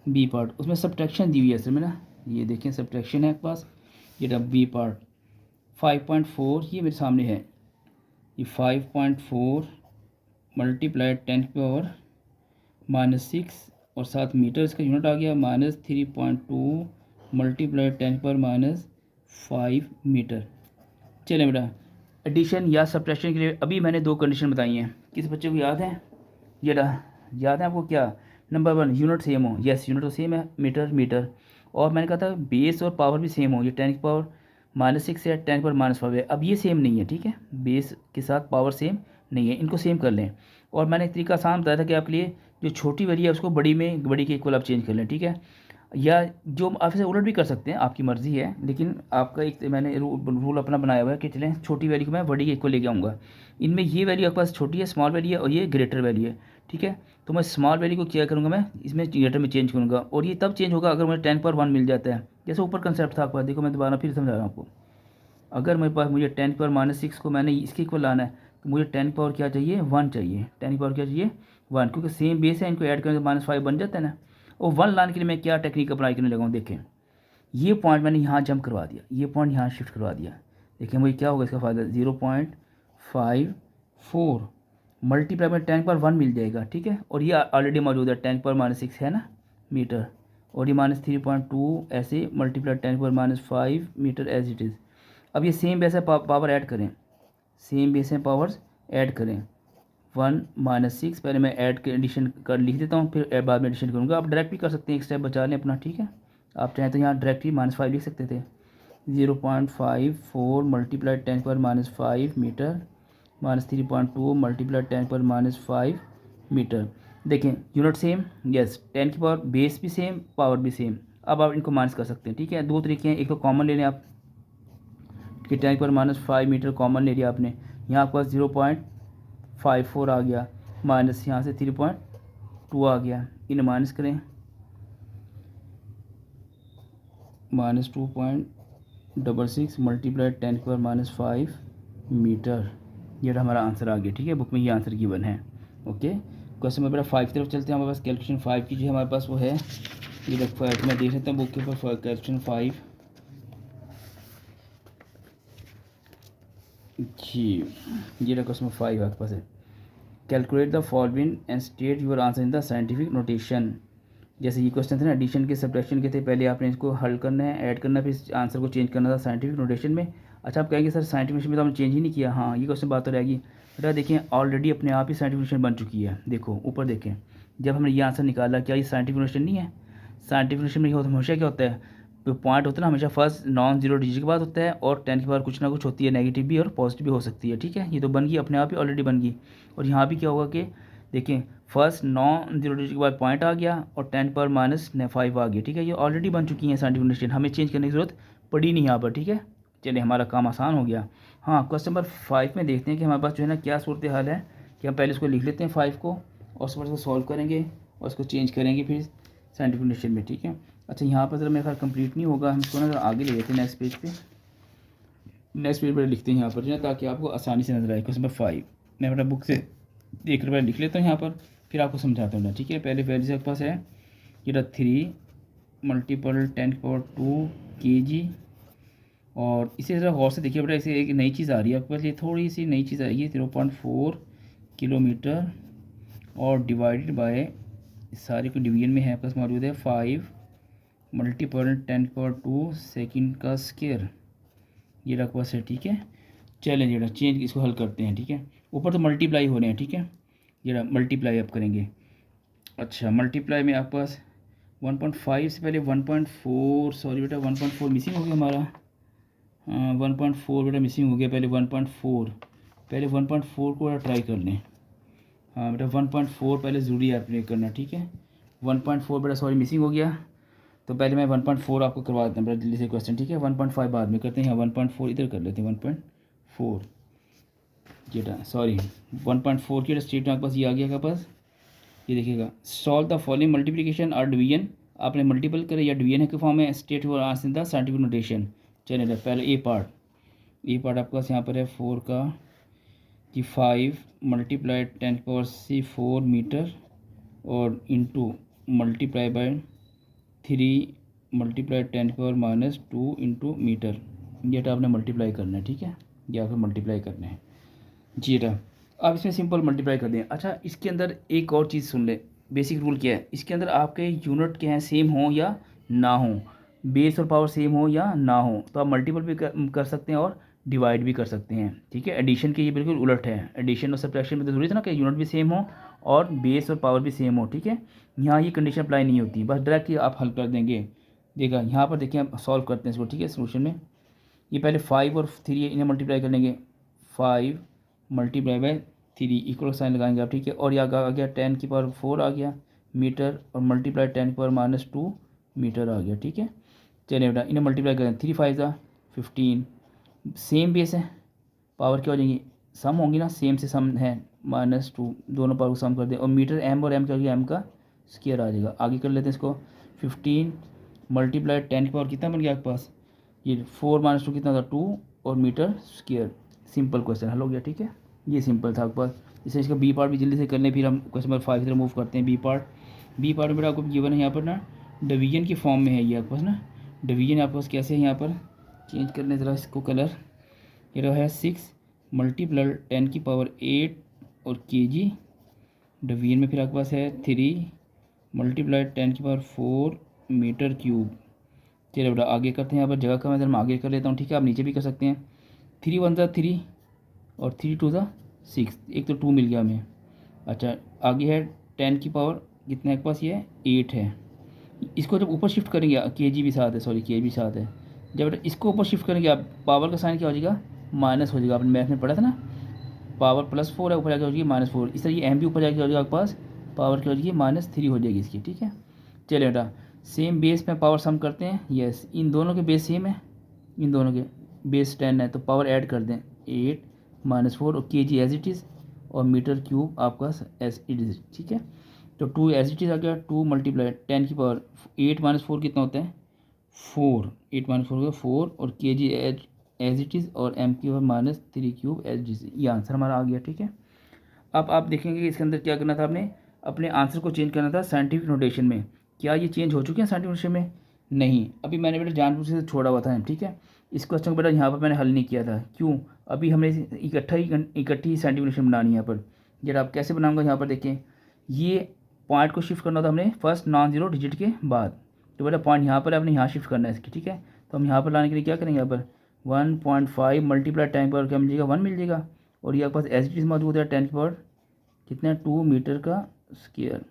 बी पार्ट उसमें सब्ट्रैक्शन दी हुई है इसमें ना, ये देखें सब्ट्रैक्शन है आपके पास। ये रहा बी पार्ट 5.4 ये मेरे सामने है, ये 5.4 मल्टीप्लाई 10⁻⁻6 और साथ मीटर इसका यूनिट आ गया -3.2 मल्टीप्लाई 10⁻�5 मीटर। चलिए बेटा एडिशन या सब्ट्रैक्शन के लिए अभी मैंने दो कंडीशन बताई हैं, किस बच्चे को याद है? ये रहा, याद है आपको क्या? नंबर 1 यूनिट सेम हो, यस यूनिट तो सेम है मीटर मीटर, और मैंने कहा था बेस और पावर भी सेम हो, ये 10⁻⁻6 या 10⁻⁵ है। अब ये सेम नहीं है, ठीक है, बेस के साथ पावर सेम नहीं है, इनको सेम कर लें। और मैंने एक तरीका आसान बताया था कि आपके लिए जो छोटी वैल्यू है उसको बड़ी में बड़ी के इक्वल आप चेंज कर लें, ठीक है, या जो आप इसे उलट भी कर सकते हैं, आपकी मर्ज़ी है, लेकिन आपका एक मैंने रूल अपना बनाया हुआ है कि चलें छोटी वैल्यू को मैं बड़ी के इक्वल लेके आऊँगा। इनमें ये वैल्यू आपके पास छोटी है, स्मॉल वैल्यू है, और ये ग्रेटर वैल्यू है, ठीक है। तो मैं स्मॉल वैल्यू को क्या करूँगा, मैं इसमें ग्रेटर में चेंज करूँगा, और ये तब चेंज होगा अगर मुझे 10⁻1 मिल जाता है। जैसे ऊपर कंसेप्ट था आपके पास, देखो मैं दोबारा फिर समझा रहा हूँ आपको। अगर मेरे पास मुझे 10⁻⁻6 को मैंने इसके इक्वल लाना है, तो मुझे 10 क्या चाहिए, 1 चाहिए। 10 क्या चाहिए, 1, क्योंकि सेम बेस है, इनको ऐड करेंगे तो -5 बन जाता है ना। और 1 लाने के लिए मैं क्या टेक्निक अप्लाई करने लगा हूँ, देखें ये पॉइंट मैंने यहाँ जंप करवा दिया, ये पॉइंट यहाँ शिफ्ट करवा दिया। देखिए मुझे क्या होगा इसका फ़ायदा, 0.54 मल्टीप्लाई में 10⁻1 मिल जाएगा, ठीक है। और ये ऑलरेडी मौजूद है, 10⁻⁻6 है ना मीटर, और ये -3.2 ऐसे multiply 10⁻⁻5 metre as it is. अब ये सेम बेस है, पावर ऐड करें, सेम बेस है, पावर्स ऐड करें। 1 - 6 पहले मैं ऐड के एडिशन कर लिख देता हूँ, फिर बाद में एडिशन करूँगा। आप डायरेक्ट भी कर सकते हैं, एक स्टेप बचा लें अपना, ठीक है। आप चाहें तो यहाँ डायरेक्ट ही -5 लिख सकते थे। 0.54 मल्टीप्लाई 10⁻⁻5 मीटर -3.2 मल्टीप्लाई 10⁻⁻5 मीटर। देखें यूनिट सेम, यस 10 की पावर बेस भी सेम, पावर भी सेम। अब आप इनको माइनस कर सकते हैं, ठीक है। दो तरीके हैं, एक तो कॉमन ले लें आप कि 10⁻⁻5 मीटर कॉमन ले लिया आपने, यहाँ आपके पास 0.54 आ गया, माइनस यहाँ से 3.2 आ गया, इन्हें माइनस करें, -2.66 मल्टीप्लाई 10⁻⁻5 मीटर। ये हमारा आंसर आ गया, ठीक है। बुक में ये आंसर गिवन है, ओके। क्वेश्चन नंबर 5 की तरफ चलते हैं। हमारे पास कैलकुलेशन 5 की जो हमारे पास वो है, ये मैं देख लेता हूँ बुक के ऊपर कैलकुलेशन 5 जी। ये रहा क्वेश्चन 5 आपके पास है, calculate the following and state your answer in the scientific notation. जैसे ये क्वेश्चन थे ना एडिशन के सब्ट्रैक्शन के थे, पहले आपने इसको हल करना है, ऐड करना है, फिर आंसर को चेंज करना था साइंटिफिक नोटेशन में। अच्छा आप कहेंगे सर साइंटिफिक नोटेशन में तो हमने चेंज ही नहीं किया। हाँ ये क्वेश्चन बात तो रहेगी बेटा, देखें ऑलरेडी अपने आप ही साइंटिफिक नोटेशन बन चुकी है। देखो ऊपर देखें, जब हमने ये आंसर निकाला, क्या ये साइंटिफिक नोटेशन नहीं है? साइंटिफिक नोटेशन में हमेशा क्या होता है, तो पॉइंट होता है ना, हमेशा फर्स्ट नॉन जीरो डिजिट के बाद होता है, और 10 के बाद कुछ ना कुछ होती है, नेगेटिव भी और पॉजिटिव भी हो सकती है, ठीक है। ये तो बन गई अपने आप ही, ऑलरेडी बन गई। और यहाँ भी क्या होगा कि देखें फर्स्ट नॉन जीरो डिजिट के बाद पॉइंट आ गया, और 10⁻⁻5 आ गया, ठीक है। ये ऑलरेडी बन चुकी हैं साइंटिफिक नोटेशन, हमें चेंज करने की ज़रूरत पड़ी नहीं यहाँ पर, ठीक है। चलिए हमारा काम आसान हो गया। हाँ क्वेश्चन नंबर 5 में देखते हैं कि हमारे पास जो है ना क्या सूरत हाल है, कि हम पहले इसको लिख लेते हैं 5 को, और उसके बाद इसको सॉल्व करेंगे और इसको चेंज करेंगे फिर साइंटिफिक नोटेशन में, ठीक है। अच्छा यहाँ पर ज़रा मेरे ख्याल कंप्लीट नहीं होगा, हम इसको ना आगे ले लेते हैं नेक्स्ट पेज पे। नेक्स्ट पेज पर लिखते हैं यहाँ पर जो है, ताकि आपको आसानी से नजर आए। क्वेश्चन नंबर 5 मैं अपना बुक से देख कर लिख लेता हूँ यहाँ पर, फिर आपको समझाता हूँ ना, ठीक है। पहले वैल्यूज आपके पास है, ये 3 मल्टीपल 10⁻2 kg, और इसी तरह गौर से देखिए बेटा, इसे एक नई चीज़ आ रही है आपके पास, ये थोड़ी सी नई चीज़ आएगी, 0.4 किलोमीटर, और डिवाइडेड बाय सारे को डिवीजन में है आपके पास मौजूद है 5 मल्टीपल 10⁻2 सेकेंड का स्क्वायर, ये आपके पास है, ठीक है। चलें जरा चेंज इसको हल करते हैं, ठीक है। ऊपर तो मल्टीप्लाई हो रहे हैं, ठीक है, जरा मल्टीप्लाई आप करेंगे। अच्छा मल्टीप्लाई में आपके पास 1.5 से पहले 1.4, सॉरी बेटा 1.4 मिसिंग हो गया हमारा, 1.4 बेटा मिसिंग हो गया, पहले 1.4, पहले 1.4 को ट्राई कर लें। हाँ बेटा 1.4 पहले ज़रूरी है आपने करना, ठीक है। 1.4 बेटा सॉरी मिसिंग हो गया, तो पहले मैं 1.4 आपको करवा देता हूँ बेटा जल्दी से क्वेश्चन, ठीक है। 1.5 बाद में करते हैं, यहाँ 1.4 इधर कर लेते हैं, 1.4 बेटा सॉरी 1.4 की स्टेट आपके पास ये आ गया आपके पास, ये देखिएगा। सॉल्व द फॉलोइंग मल्टीप्लिकेशन और डिवीजन, आपने मल्टीपल करे या डिवीजन है के फॉर्म में, स्टेट और आंसर द साइंटिफिक नोटेशन। चलिए पहले ए पार्ट आपके पास यहाँ पर है 4 का, कि 5 मल्टीप्लाई 10⁻⁴ मीटर, और into multiply by 3 multiply 10⁻² into metre, ये बेटा आपने मल्टीप्लाई करना है, ठीक है, ये आपको मल्टीप्लाई करना है जी बेटा। अब इसमें सिंपल मल्टीप्लाई कर दें। अच्छा, इसके अंदर एक और चीज़ सुन ले, बेसिक रूल क्या है, इसके अंदर आपके यूनिट क्या हैं, सेम हो या ना हो, बेस और पावर सेम हो या ना हो, तो आप मल्टीपल भी कर सकते हैं और डिवाइड भी कर सकते हैं, ठीक है। एडिशन के ये बिल्कुल उलट है, एडिशन और सब्ट्रैक्शन में तो जरूरी है ना कि यूनिट भी सेम हो और बेस और पावर भी सेम हो, ठीक है। यहाँ ये कंडीशन अप्लाई नहीं होती, बस डायरेक्ट ही आप हल कर देंगे। देखा यहाँ पर देखिए, आप सॉल्व करते हैं इसको, ठीक है। सोल्यूशन में ये पहले 5 और 3 इन्हें मल्टीप्लाई कर लेंगे, 5 मल्टीप्लाई बाय 3 इक्वल साइन लगाएंगे आप, ठीक है। और यहाँ आ गया 10⁻4 आ गया मीटर, और मल्टीप्लाई 10⁻² मीटर आ गया, ठीक है। चलिए बेटा इन्हें मल्टीप्लाई करें, 3 5 15, सेम बेस है, पावर क्या हो जाएंगी, सम होंगी ना, सेम से सम है, -2, दोनों पावर को सम कर दें, और मीटर एम और एम क्या हो गया, एम का स्क्वायर आ जाएगा। आगे कर लेते हैं इसको, 15 मल्टीप्लाई 10 की पावर कितना बन गया आपके पास, ये 4 - 2 कितना था, 2, और मीटर स्क्वायर। सिंपल क्वेश्चन हल हो गया, ठीक है। ये सिंपल था आपके पास। इसे इसका बी पार्ट भी जल्दी से कर लें, फिर हम क्वेश्चन नंबर 5 की तरफ मूव करते हैं। बी पार्ट में बेटा आपको गिवन है यहाँ पर ना, डिवीजन की फॉर्म में है ये आपके पास ना, डिवीजन आपके पास कैसे है, यहाँ पर चेंज करने ज़रा इसको कलर, ये रहा है 6 मल्टीप्लाई 10⁸ और kg, डिवीजन में फिर आपके पास है 3 मल्टीप्लाई 10⁴ मीटर क्यूब। चलिए बेटा आगे करते हैं, यहाँ पर जगह का मैं आगे कर लेता हूँ, ठीक है। आप नीचे भी कर सकते हैं, 3 1 3 और 3 2 6, एक तो 2 मिल गया हमें। अच्छा आगे है 10 की पावर कितना के पास, ये 8 है। इसको जब ऊपर शिफ्ट करेंगे, kg भी साथ है, सॉरी kg भी साथ है, जब बेटा इसको ऊपर शिफ्ट करेंगे आप, पावर का साइन क्या हो जाएगा, माइनस हो जाएगा। आपने मैथ में पढ़ा था ना, पावर +4 है, ऊपर जाके हो जाएगी -4। इस तरह ये एम भी ऊपर जाके हो जाएगा आपके पास, पावर क्या हो जाएगी, -3 हो जाएगी इसकी, ठीक है। चलिए बेटा सेम बेस में पावर सम करते हैं, यस इन दोनों के बेस सेम है, इन दोनों के बेस 10 है, तो पावर ऐड कर दें, 8 -4 और kg एज इट इज़, और मीटर क्यूब आपका एज इट इज़, ठीक है। तो 2 एज इट इज़ आ गया, 2 मल्टीप्लाई 10 की पावर 8 - 4 कितना होता है, 4, 8 - 4 4, और kg एज इट इज़, और एम की power -3 cube as it is. ये आंसर हमारा आ गया, ठीक है। अब आप देखेंगे कि इसके अंदर क्या करना था, आपने अपने आंसर को चेंज करना था साइंटिफिक नोटेशन में। क्या ये चेंज हो चुके हैं साइंटिफिक नोटेशन में, नहीं, अभी मैंने बेटा जानबूझ से छोड़ा हुआ था, ठीक है। इस क्वेश्चन को बेटा यहाँ पर मैंने हल नहीं किया था, क्यों, अभी हमें इकट्ठी साइंटिफिक नोटेशन बनानी है यहाँ पर। जरा आप कैसे बनाऊंगा, यहाँ पर देखें, ये पॉइंट को शिफ्ट करना था हमने फर्स्ट नॉन जीरो डिजिट के बाद, तो बेटा पॉइंट यहाँ पर आपने यहाँ शिफ्ट करना है इसकी, ठीक है। तो हम यहाँ पर लाने के लिए क्या करेंगे, यहाँ पर 1.5 मल्टीप्लाई 10 की पावर क्या मिल जाएगा, 1 मिल जाएगा, और ये आपके पास एज इट इज़ मौजूद है 10 की पावर कितना, 2 मीटर का स्क्वायर,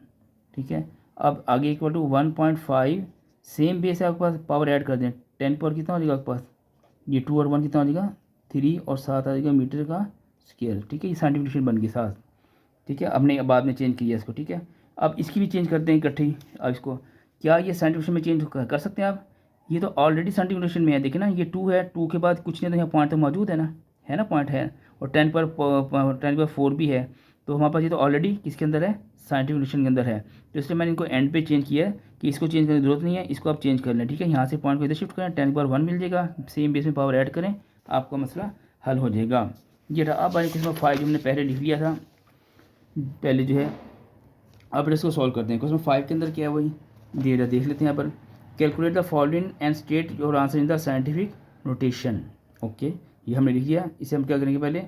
ठीक है। अब आगे इक्वल टू 1.5, सेम बेस है आपके पास, पावर ऐड कर दें, 10 पावर कितना हो जाएगा आपके पास, ये 2 और 1 कितना हो जाएगा, 3, और 7 आ जाएगा मीटर का स्क्वायर, ठीक है। ये साइंटिफिक नोटेशन बन गई 7, ठीक है। हमने बाद में चेंज किया इसको, ठीक है। अब इसकी भी चेंज करते हैं इकट्ठी। अब इसको क्या ये साइंटिफिक नोटेशन में चेंज कर सकते हैं आप, ये तो ऑलरेडी साइंटिफिक नोटेशन में है, देखिए ना, ये 2 है, 2 के बाद कुछ नहीं, तो यहाँ पॉइंट तो मौजूद है ना पॉइंट है, और 10⁻4 भी है, तो हमारे पास ये तो ऑलरेडी किसके अंदर है, साइंटिफिक नोटेशन के अंदर है। तो इसलिए मैंने इनको एंड पे चेंज किया है कि इसको चेंज करने की जरूरत नहीं है, इसको आप चेंज कर लें, ठीक है। यहाँ से पॉइंट को इधर शिफ्ट करें, 10 की पावर 1 मिल जाएगा, सेम बेस में पावर ऐड करें, आपका मसला हल हो जाएगा। ये रहा। अब क्वेश्चन 5 जो हमने पहले लिख लिया था, पहले जो है, अब इसको सॉल्व करते हैं। क्वेश्चन 5 के अंदर क्या है, वही देख लेते हैं यहाँ पर, calculate the following and state your answer in the scientific notation. Okay, ये हमने लिख लिया। इसे हम क्या करेंगे, पहले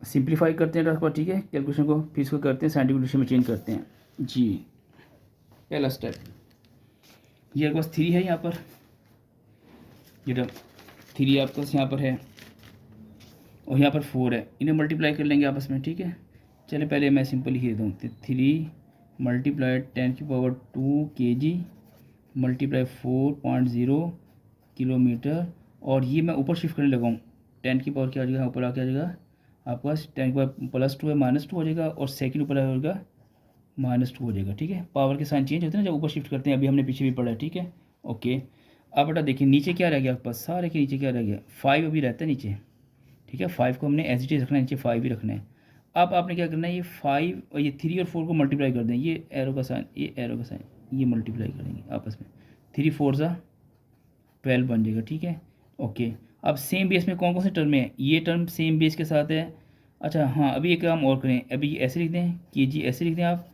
सिंप्लीफाई करते हैं डॉक्टर, ठीक है, कैलकुलेशन को, फिर इसको करते हैं साइंटिफिक नोटेशन में चेंज करते हैं जी। पहला स्टेप, ये आपके पास 3 है यहाँ पर, ये 3 आपके पास यहाँ पर है, और यहाँ पर 4 है, इन्हें मल्टीप्लाई कर लेंगे आपस में, ठीक है। चलिए पहले मैं सिंपल लिख देता हूँ, 3 मल्टीप्लाई 10⁻² kg मल्टीप्लाई 4.0 किलोमीटर, और ये मैं ऊपर शिफ्ट करने लगा हूँ, 10 की पावर क्या आ जाएगा, ऊपर आ क्या आ जाएगा आपके पास, 10 की पावर +2 है, -2 हो जाएगा, और सेकंड ऊपर आ जाएगा -2 हो जाएगा, ठीक है। पावर के साइन चेंज होते हैं ना जब ऊपर शिफ्ट करते हैं, अभी हमने पीछे भी पढ़ा है, ठीक है। ओके, अब बेटा देखिए नीचे क्या रह गया आपके पास, सारे के नीचे क्या रह गया, 5 अभी रहता है नीचे, ठीक है। 5 को हमने एज इट इज रखना है, नीचे 5 भी रखना है। अब आपने क्या करना है, ये 5 और ये 3 और 4 को मल्टीप्लाई कर दें, ये एरो का साइन, ये एरो का साइन, ये मल्टीप्लाई करेंगे आपस में, 3 4 12 बन जाएगा, ठीक है। ओके, अब सेम बेस में कौन कौन से टर्म है, ये टर्म सेम बेस के साथ है। अच्छा हाँ, अभी एक काम और करें, अभी ऐसे लिख दें, kg ऐसे लिख दें आप,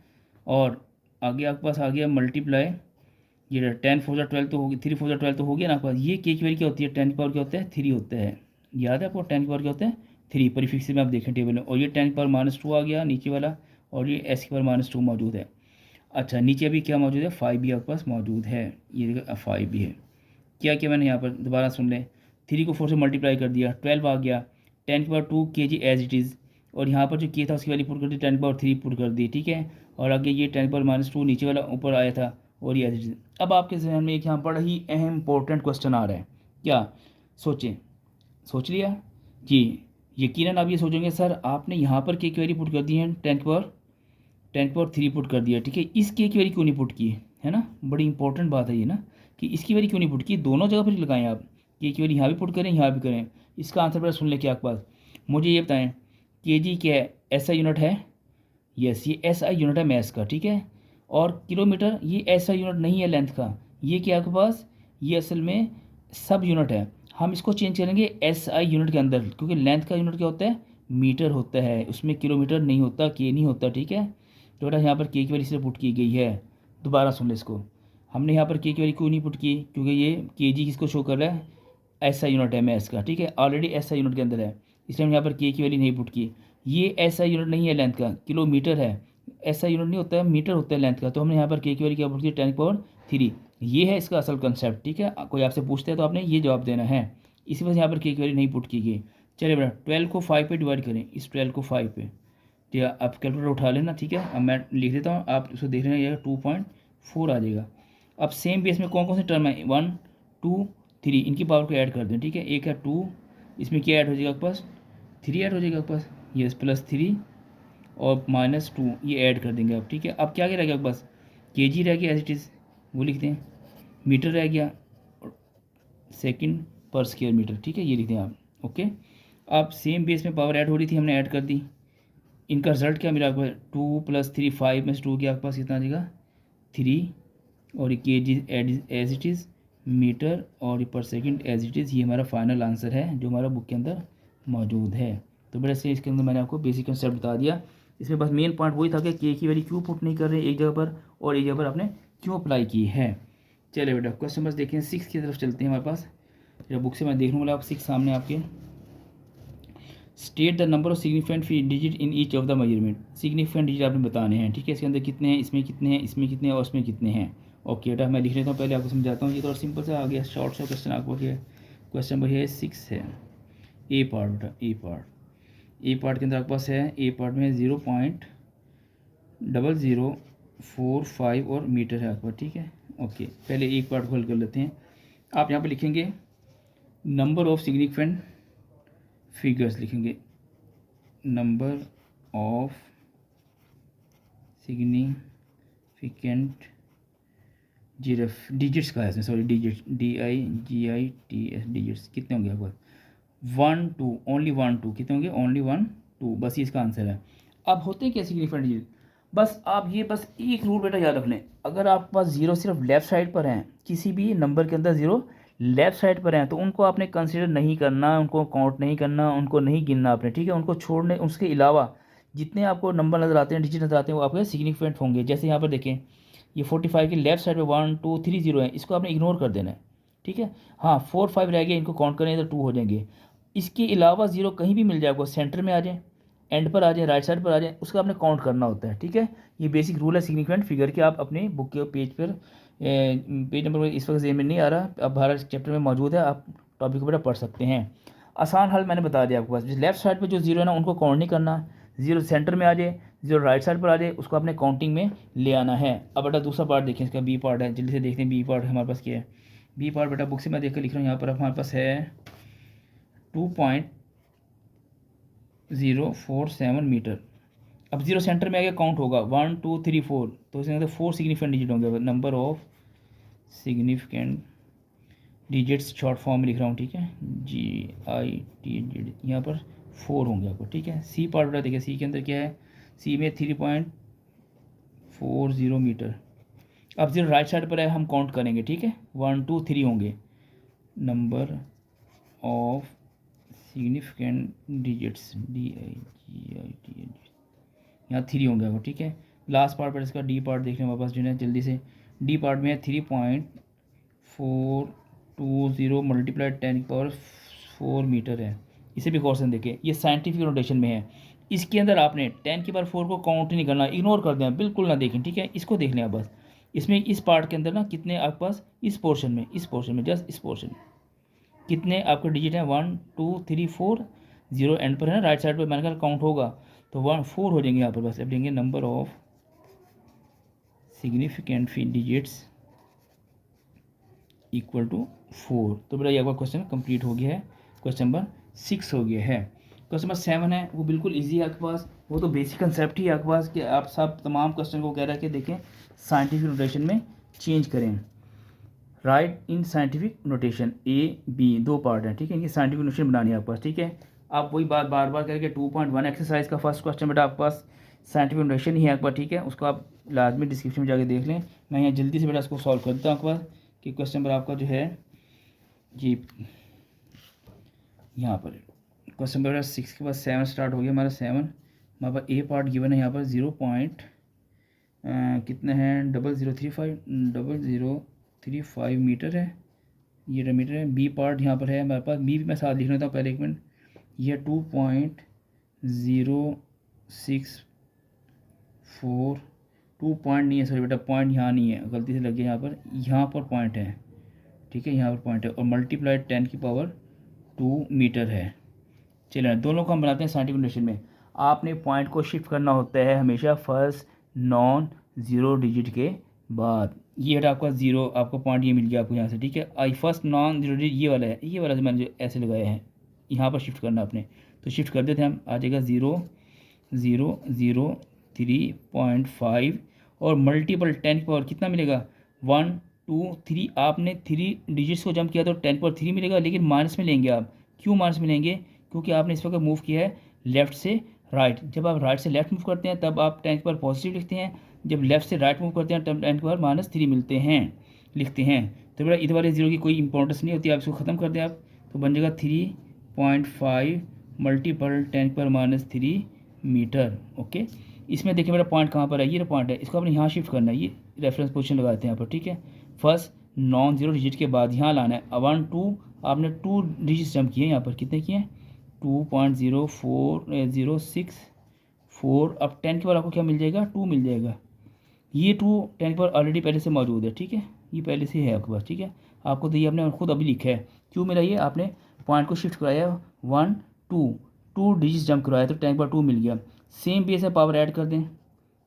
और आगे आपके पास आ गया मल्टीप्लाई, ये 10⁴12 तो होगी, 3⁴12 तो हो गया ना आपका। ये के की वैल्यू क्या होती है, 10 की पावर क्या होता है, 3 होता है। याद है आपको 10 की पावर क्या होता है, 3 परिफिक्स में आप देखें टेबल में। और ये 10 की पावर -2 आ गया नीचे वाला, और ये s की पावर -2 मौजूद है। अच्छा नीचे अभी क्या मौजूद है, 5 भी आपके पास मौजूद है। ये देखो 5 भी है। क्या किया मैंने यहाँ पर, दोबारा सुन लें। 3 को 4 से मल्टीप्लाई कर दिया, 12 आ गया। 10 की power 2 kg as it is, और यहाँ पर जो किया था उसकी वैल्यू पुट कर दी, 10 की पावर 3 पुट कर दी, ठीक है। और आगे ये 10 की पावर -2 नीचे वाला ऊपर आया था, और ये एज इट इज़। अब आपके जहन में एक यहाँ बड़ा ही अहम इंपॉर्टेंट क्वेश्चन आ रहा है, क्या सोचें, सोच लिया जी। यकीनन आप ये सोचेंगे सर आपने यहाँ पर के की वैल्यू पुट कर दी है, 10 की पावर 3 पुट कर दिया, ठीक है। इस के की वैल्यू क्यों नहीं पुट की है ना, बड़ी इंपॉर्टेंट बात है ये ना, कि इसकी वैल्यू क्यों नहीं पुट की। दोनों जगह पर लगाएं आप, के की वैल्यू यहाँ भी पुट करें, यहाँ भी करें। इसका आंसर पहले सुन लें क्या आपके पास। मुझे ये बताएं, के जी क्या है, SI यूनिट है, यस ये SI यूनिट है मैथ्स का, ठीक है। और किलोमीटर ये SI यूनिट नहीं है लेंथ का, ये क्या आपके पास, ये असल में सब यूनिट है। हम इसको चेंज करेंगे SI यूनिट के अंदर, क्योंकि लेंथ का यूनिट क्या होता है, मीटर होता है, उसमें किलोमीटर नहीं होता, के नहीं होता, ठीक है। तो बेटा यहाँ पर के की वैल्यू से पुट की गई है। दोबारा सुन ले इसको, हमने यहाँ पर के की वैल्यू क्यों नहीं पुट की, क्योंकि ये kg किसको शो कर रहा है, SI यूनिट है मैथ्स का, ठीक है। ऑलरेडी SI यूनिट के अंदर है, इसलिए हम यहाँ पर के की वैल्यू नहीं पुट की। ये SI यूनिट नहीं है लेंथ का, किलोमीटर है। SI यूनिट नहीं होता है, मीटर होता है लेंथ का। तो हमने यहाँ पर के की वैल्यू क्या पुट की, 10⁻3। ये है इसका असल कंसेप्ट, ठीक है। कोई आपसे पूछता है तो आपने ये जवाब देना है, इसी वजह से यहाँ पर के की वैल्यू नहीं पुट की गई। चलिए बेटा 12 को 5 पे डिवाइड करें, इस 12 को 5 पे, ठीक है। आप कैलकुलेटर उठा लेना, ठीक है। अब मैं लिख देता हूँ, आप उसको देख लेना, ये 2.4 आ जाएगा। अब सेम बेस में कौन कौन से टर्म है, 1 2 3, इनकी पावर को ऐड कर दें, ठीक है। एक है 2, इसमें क्या ऐड हो जाएगा आपके पास, 3 ऐड हो जाएगा आपके पास, यस +3 और -2 ये ऐड कर देंगे आप, ठीक है। अब क्या रह गया आपके पास, kg रह गया एज इट इज़, वो लिखते हैं। मीटर रह गया, सेकंड पर स्क्वायर मीटर, ठीक है, ये लिखते हैं आप, ओके। अब सेम बेस में पावर ऐड हो रही थी, हमने ऐड कर दी। इनका रिजल्ट क्या मिला आपको, 2 + 3 5 में से 2 क्या आपके पास कितना आ जाएगा, 3, और ये kg as it is, metre और ये पर सेकंड एज इट इज़। ये हमारा फाइनल आंसर है जो हमारा बुक के अंदर मौजूद है। तो बेटा इसलिए इसके अंदर मैंने आपको बेसिक कंसेप्ट बता दिया। इसमें बस मेन पॉइंट वही था कि के की वैल्यू क्यों पुट नहीं कर रहे एक जगह पर, और एक जगह पर आपने क्यों अप्लाई की है। चलिए बेटा क्वेश्चन बस देखें, 6 की तरफ चलते हैं हमारे पास। जब बुक से मैं देख लूँगा आप 6 सामने आपके। State the number of significant digit in each of the measurement. Significant digit आपने बताने हैं, ठीक है। इसके अंदर कितने हैं, इसमें कितने हैं, इसमें कितने हैं, और इसमें कितने हैं। ओके बेटा मैं लिख लेता हूँ, पहले आपको समझाता हूँ। ये थोड़ा सिंपल सा आ गया, शॉर्ट सा क्वेश्चन आपको है। क्वेश्चन नंबर है 6 है, ए पार्ट बेटा, ए पार्ट के अंदर आपके पास है, ए पार्ट में 0.0045 और मीटर है आपका, ठीक है। ओके पहले एक पार्ट को हल कर लेते हैं। आप यहाँ पर लिखेंगे नंबर ऑफ सिग्निफिकेंट फिगर्स, लिखेंगे नंबर ऑफ सिग्निफिकेंट डिजिट्स का है इसमें, सॉरी डिजिट्स, DIGITS डिजिट्स कितने होंगे आपको, 1 2, ओनली 1 2, कितने होंगे, ओनली 1 2, बस ये इसका आंसर है। अब होते क्या सिग्निफिकेंट डिजिट, बस आप ये बस एक रूल बेटा याद रख लें। अगर आपके पास जीरो सिर्फ लेफ्ट साइड पर हैं, किसी भी नंबर के अंदर जीरो लेफ्ट साइड पर हैं, तो उनको आपने कंसिडर नहीं करना, उनको काउंट नहीं करना, उनको नहीं गिनना आपने, ठीक है। उनको छोड़ने, उसके अलावा जितने आपको नंबर नज़र आते हैं, डिजिट नज़र आते हैं, वो आपके सिग्निफिकेंट होंगे। जैसे यहाँ पर देखें, ये 45 के लेफ्ट साइड पे 1 2 3 0 है, इसको आपने इग्नोर कर देना है, ठीक है। हाँ 4 5 रह गए, इनको काउंट करें तो 2 हो जाएंगे। इसके अलावा जीरो कहीं भी मिल जाए आपको, सेंटर में आ जाए, एंड पर आ जाए, राइट साइड पर आ जाए, उसका आपने काउंट करना होता है, ठीक है। ये बेसिक रूल है सिग्निफिकेंट फिगर के। आप अपने बुक के पेज पर, पेज नंबर इस वक्त जेब में नहीं आ रहा, अब 12 चैप्टर में मौजूद है, आप टॉपिक को बेटा पढ़ सकते हैं। आसान हल मैंने बता दिया आपके पास, लेफ्ट साइड पर जो जीरो है ना उनको काउंट नहीं करना, जीरो सेंटर में आ जाए, जीरो राइट साइड पर आ जाए, उसको आपने काउंटिंग में ले आना है। अब बेटा दूसरा पार्ट देखें, इसका बी पार्ट है, जल्दी से देखते हैं बी पार्ट हमारे पास क्या है। बी पार्ट बेटा बुक से मैं देख कर लिख रहा हूँ, यहाँ पर हमारे पास है 2.047 मीटर। अब जीरो सेंटर में आगे काउंट होगा 1 2 3 4, तो इसके अंदर 4 सिग्निफिकेंट डिजिट होंगे। Number of significant digits short form में लिख रहा हूँ, ठीक है, GIT, यहाँ पर 4 होंगे आपको, ठीक है। सी पार्ट बेटा देखिए, सी के अंदर क्या है, सी में 3.40 मीटर। अब जीरो राइट साइड पर है, हम काउंट करेंगे, ठीक है, 1 2 3 होंगे। Number of significant digits DIGIT, यहाँ 3 होंगे आपको, ठीक है। लास्ट पार्ट पर इसका डी पार्ट देख लें वापस जो है जल्दी से, डी पार्ट में है 3.420 मल्टीप्लाइड 10⁴ मीटर है। इसे भी क्वेश्चन देखें, ये साइंटिफिक नोटेशन में है। इसके अंदर आपने 10⁴ को काउंट नहीं करना, इग्नोर कर दें, बिल्कुल ना देखें, ठीक है। इसको देख लें आप बस। इसमें इस पार्ट के अंदर ना कितने आपके पास इस पोर्शन में जस्ट इस पोर्शन में कितने आपके डिजिट हैं 1 2 3 4 0 एंड पर है ना, राइट साइड पर मैंने कहा काउंट होगा तो 1 4 हो जाएंगे यहाँ पर। बस अब देंगे number of significant digits equal to 4। तो बेटा ये आपका क्वेश्चन कंप्लीट हो गया है। क्वेश्चन नंबर 6 हो गया है। क्वेश्चन नंबर 7 है, वो बिल्कुल इजी है आपके पास, वो तो बेसिक कंसेप्ट ही है आपके पास कि आप सब तमाम क्वेश्चन को कह रहा है कि देखें साइंटिफिक नोटेशन में चेंज करें। Write in scientific notation A B, दो पार्ट हैं, ठीक है। इनकी साइंटिफिक नोटेशन बनानी है आपके पास, ठीक है। आप वही बात बार बार करके 2.1 एक्सरसाइज का फर्स्ट क्वेश्चन बेटा आपके पास साइंटिफिक नोटेशन ही है आपके पास, ठीक है। उसको आप लाजमी डिस्क्रिप्शन में जाके देख लें। मैं यहाँ जल्दी से बेटा इसको सॉल्व कर देता हूँ आपके पास कि क्वेश्चन नंबर आपका जो है जी यहाँ पर क्वेश्चन नंबर 6 के बाद 7 स्टार्ट हो गया हमारा। 7 हमारे पास ए पार्ट गिवन है यहाँ पर 0. कितने हैं 0035 मीटर है, ये मीटर है। बी पार्ट यहाँ पर है हमारे पास, बी भी मैं साथ लिख लेता हूँ पहले, एक मिनट। ये 2.064 2 पॉइंट नहीं है, सॉरी बेटा पॉइंट यहाँ नहीं है, गलती से लग गया यहाँ पर पॉइंट है, ठीक है, यहाँ पर पॉइंट है। और मल्टीप्लाइड 10⁻² मीटर है। चलिए दोनों को हम बनाते हैं साइंटिफिक नोटेशन में। आपने पॉइंट को शिफ्ट करना होता है हमेशा फर्स्ट नॉन ज़ीरो डिजिट के बाद। ये बेटा आपका ज़ीरो, आपका पॉइंट ये मिल गया आपको यहाँ से, ठीक है। आई फर्स्ट नॉन ज़ीरो डिजिट ये वाला है, ये वाला जो मैंने जो ऐसे लगाया है यहाँ पर शिफ्ट करना आपने, तो शिफ्ट कर देते हैं हम। आ जाएगा 0.003.5 और मल्टीपल 10 कितना मिलेगा 1 2 3। आपने 3 डिजिट्स को जंप किया तो 10⁻³ मिलेगा, लेकिन माइनस में लेंगे आप। क्यों माइनस में लेंगे? क्योंकि आपने इस वक्त मूव किया है लेफ़्ट से राइट। जब आप राइट से लेफ्ट मूव करते हैं तब आप 10⁻ पॉजिटिव लिखते हैं, जब लेफ्ट से राइट मूव करते हैं तब 10⁻³ मिलते हैं लिखते हैं। तो बेटा इधर वाले जीरो की कोई इंपॉर्टेंस नहीं होती, आप इसको ख़त्म कर दें आप, तो बन जाएगा 3.5 मल्टीपल 10⁻³ मीटर। ओके, इसमें देखिए मेरा पॉइंट कहाँ पर है, ये पॉइंट है, इसको आपने यहाँ शिफ्ट करना है, ये रेफरेंस पोजीशन लगाते हैं यहाँ पर, ठीक है। फर्स्ट नॉन ज़ीरो डिजिट के बाद यहाँ लाना है 1 2, आपने 2 डिजिट जंप किए यहाँ पर, कितने किए 2.04064। अब 10 के बाद आपको क्या मिल जाएगा 2 मिल जाएगा। ये 2 10 पर ऑलरेडी पहले से मौजूद है, ठीक है, ये पहले से है आपके पास, ठीक है। आपको तो ये आपने खुद अभी लिखा है, क्यों मिला ये, आपने पॉइंट को शिफ्ट कराया 1 2 डिजिट जंप कराया तो 10⁻² मिल गया। सेम बेस में पावर ऐड कर दें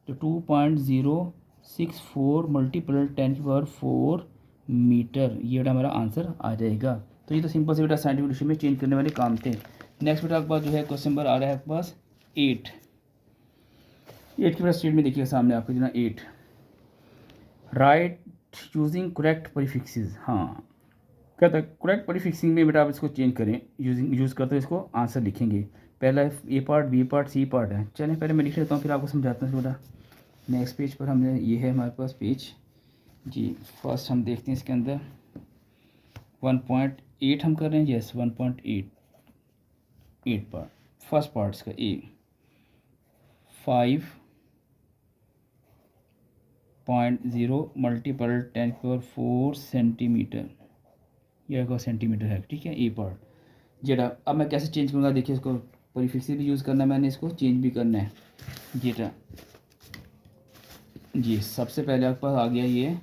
तो 2.064 मल्टीपल 10⁻⁴ मीटर, ये बेटा हमारा आंसर आ जाएगा। तो ये तो सिंपल से बेटा साइंटिफिक नोटेशन में चेंज करने वाले काम थे। नेक्स्ट बेटा आपके पास जो है क्वेश्चन नंबर आ रहा है आपके पास 8 के बेटा स्टेट में देखिएगा सामने आपके जो ना 8 राइट यूजिंग करेक्ट प्रीफिक्सेस। हाँ कहता है करेक्ट प्रीफिक्सिंग में बेटा आप इसको चेंज करें, यूज़ करते हुए इसको आंसर लिखेंगे। पहला A part B part C part है। चलें पहले मैं लिख लेता हूँ फिर आपको समझाता हूँ बेटा। नेक्स्ट पेज पर हमने ये है हमारे पास पेज जी। फर्स्ट हम देखते हैं इसके अंदर 1.8 हम कर रहे हैं, यस 1.8 पार्ट। फर्स्ट पार्ट इसका ए 5.0 मल्टीपल 10⁴ सेंटीमीटर, ये का सेंटीमीटर है, ठीक है ए पार्ट। जेटा अब मैं कैसे चेंज करूँगा देखिए, इसको प्रीफिक्स भी यूज़ करना है मैंने, इसको चेंज भी करना है जेटा जी। सबसे पहले आपके पास आ गया ये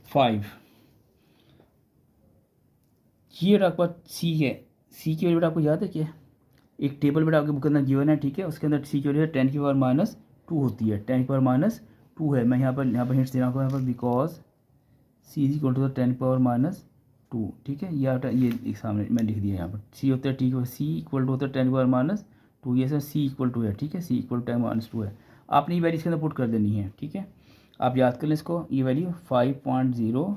5, ये आपके पास सी है। सी की वैल्यू बेटा आपको याद है क्या, एक टेबल बेटा आपके बुक के अंदर गिवन है, ठीक है। उसके अंदर सी की वैल्यू 10⁻² होती है, 10⁻² है। मैं यहाँ पर हिंट्स दे रहा हूँ यहाँ पर, because C is equal to 10⁻², ठीक है। ये एक सामने मैं लिख दिया यहाँ पर, सी होता है, ठीक है, सी इक्वल टू होता है 10⁻², ये सर सी इक्वल टू है, ठीक है, सी इक्वल टू 10⁻² है। आपने ये वैल्यू इसके अंदर पुट कर देनी है, ठीक है। आप याद कर लें इसको, ये वैल्यू 5.0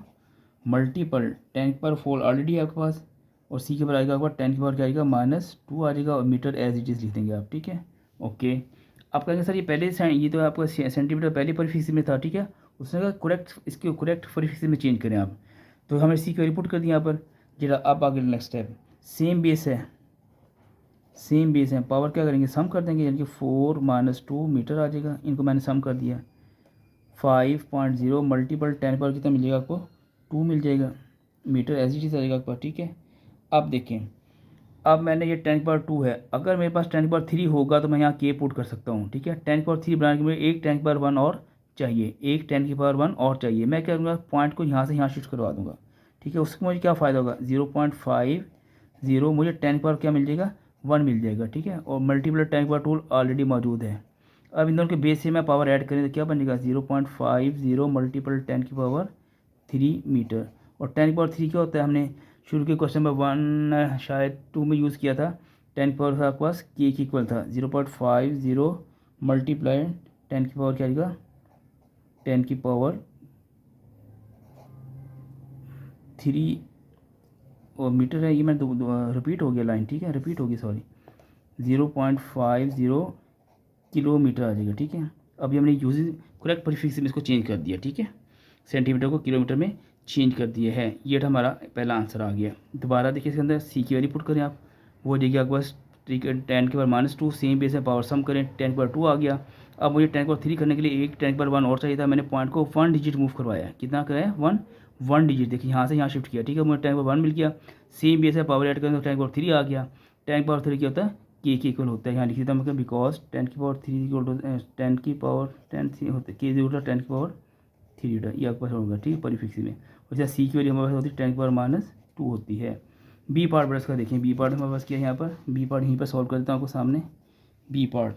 मल्टीपल 10⁻⁴ ऑलरेडी है आपके पास, और सी के ऊपर आएगा आपका 10 क्या आएगा -2 आ जाएगा, और मीटर एज इट इज़ लिख देंगे आप, ठीक है। ओके, आप कहेंगे सर ये पहले ये तो आपका सेंटीमीटर पहले प्रीफिक्स में था, ठीक है। उसने कहा करेक्ट, इसके करेक्ट प्रीफिक्स में चेंज करें आप, तो हमने सी को रिपोर्ट कर दिया यहाँ पर। जरा अब आगे नेक्स्ट स्टेप, सेम बेस है, पावर क्या करेंगे सम कर देंगे, यानी कि 4 - 2 मीटर आ जाएगा। इनको मैंने सम कर दिया, 5.0 मल्टीपल 10 पर कितना मिलेगा आपको, 2 मिल जाएगा मीटर, ऐसी चीज़ आएगा आपको, ठीक है। अब देखें, अब मैंने ये 10 पर 2 है, अगर मेरे पास 10 पर 3 होगा तो मैं यहाँ के पुट कर सकता हूँ, ठीक है। 10 पर 3 बनाने के लिए एक 10 पर 1 और चाहिए, एक 10 पर 1 और चाहिए। मैं क्या करूँगा, पॉइंट को यहाँ से यहाँ शिफ्ट करवा दूँगा, ठीक है। उससे मुझे क्या फ़ायदा होगा, 0.50 मुझे 10 पर क्या मिल जाएगा, 1 मिल जाएगा, ठीक है। और मल्टीपल 10 पर 2 ऑलरेडी मौजूद है। अब इन दोनों के बेस से मैं पावर ऐड करें तो क्या बनेगा, 0.50 मल्टीपल 10 की पावर 3 मीटर। और 10 की पावर 3 क्या होता है, हमने शुरू के क्वेश्चन में 1 शायद 2 में यूज़ किया था। 10 की पावर था आपके पास के इक्वल था 0.50 मल्टीप्लाई 10 की पावर क्या आएगा, 10 की पावर 3 और मीटर है, ये मैं रिपीट हो गया लाइन, ठीक है, रिपीट होगी, सॉरी। 0.50 किलोमीटर आ जाएगा, ठीक है। अभी हमने यूज करेक्ट प्रीफिक्स में इसको चेंज कर दिया, ठीक है, सेंटीमीटर को किलोमीटर में चेंज कर दिया है। ये हमारा पहला आंसर आ गया। दोबारा देखिए, इसके अंदर सी की वैल्यू पुट करें आप, वो देखिए आपके पास, ठीक है। 10 की पावर -2 सेम बेस में पावर सम करें, 10 पर 2 आ गया। अब मुझे 10 पर 3 करने के लिए एक 10 पर 1 और चाहिए था। मैंने पॉइंट को 1 डिजिट मूव करवाया, कितना कराया, 1 डिजिट, देखिए यहाँ से यहाँ शिफ्ट किया, ठीक है। मुझे 10 पर 1 मिल गया, सेम बेस में पावर ऐड करें तो 10 पर 3 आ गया। 10 पर 3 क्या होता है, के इक्वल होता है, यहाँ लिख देता हूँ मतलब, बिकॉज 10 की पावर 3 इक्वल टू 10 होता है, के इक्वल टू 10 की पावर 3 ये आपके पास होगा, ठीक है, परिफिक्स में। और सी की वैल्यू हमारे पास होती है 10 की पावर -2 होती है। बी पार्ट बरस का देखें, बी पार्ट हमारे पास क्या है, यहाँ पर बी पार्ट यहीं पर सॉल्व कर देता हूँ आपको सामने। बी पार्ट,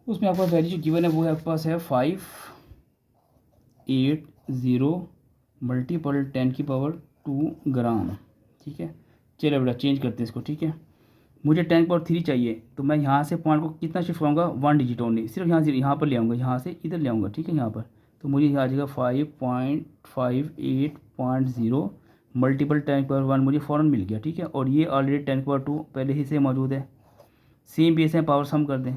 उसमें आपका वैल्यू जो गिवन है वो है आपके पास है 580 मल्टीपल 10 की पावर 2 ग्राम, ठीक है। चलो बेटा चेंज करते हैं इसको, ठीक है। मुझे 10 की पावर 3 चाहिए, तो मैं यहाँ से पॉइंट को कितना शिफ्ट करूँगा, 1 डिजिट ओनली, सिर्फ यहाँ से यहाँ पर ले आऊँगा, यहाँ से इधर ले आऊँगा, ठीक है, यहाँ पर। तो मुझे यहाँ आ जाएगा 5.58.0 मल्टीपल 10 की पावर 1 मुझे फ़ौरन मिल गया, ठीक है। और ये ऑलरेडी 10 की पावर 2 पहले ही से मौजूद है। सेम बेस में पावर सम कर दें,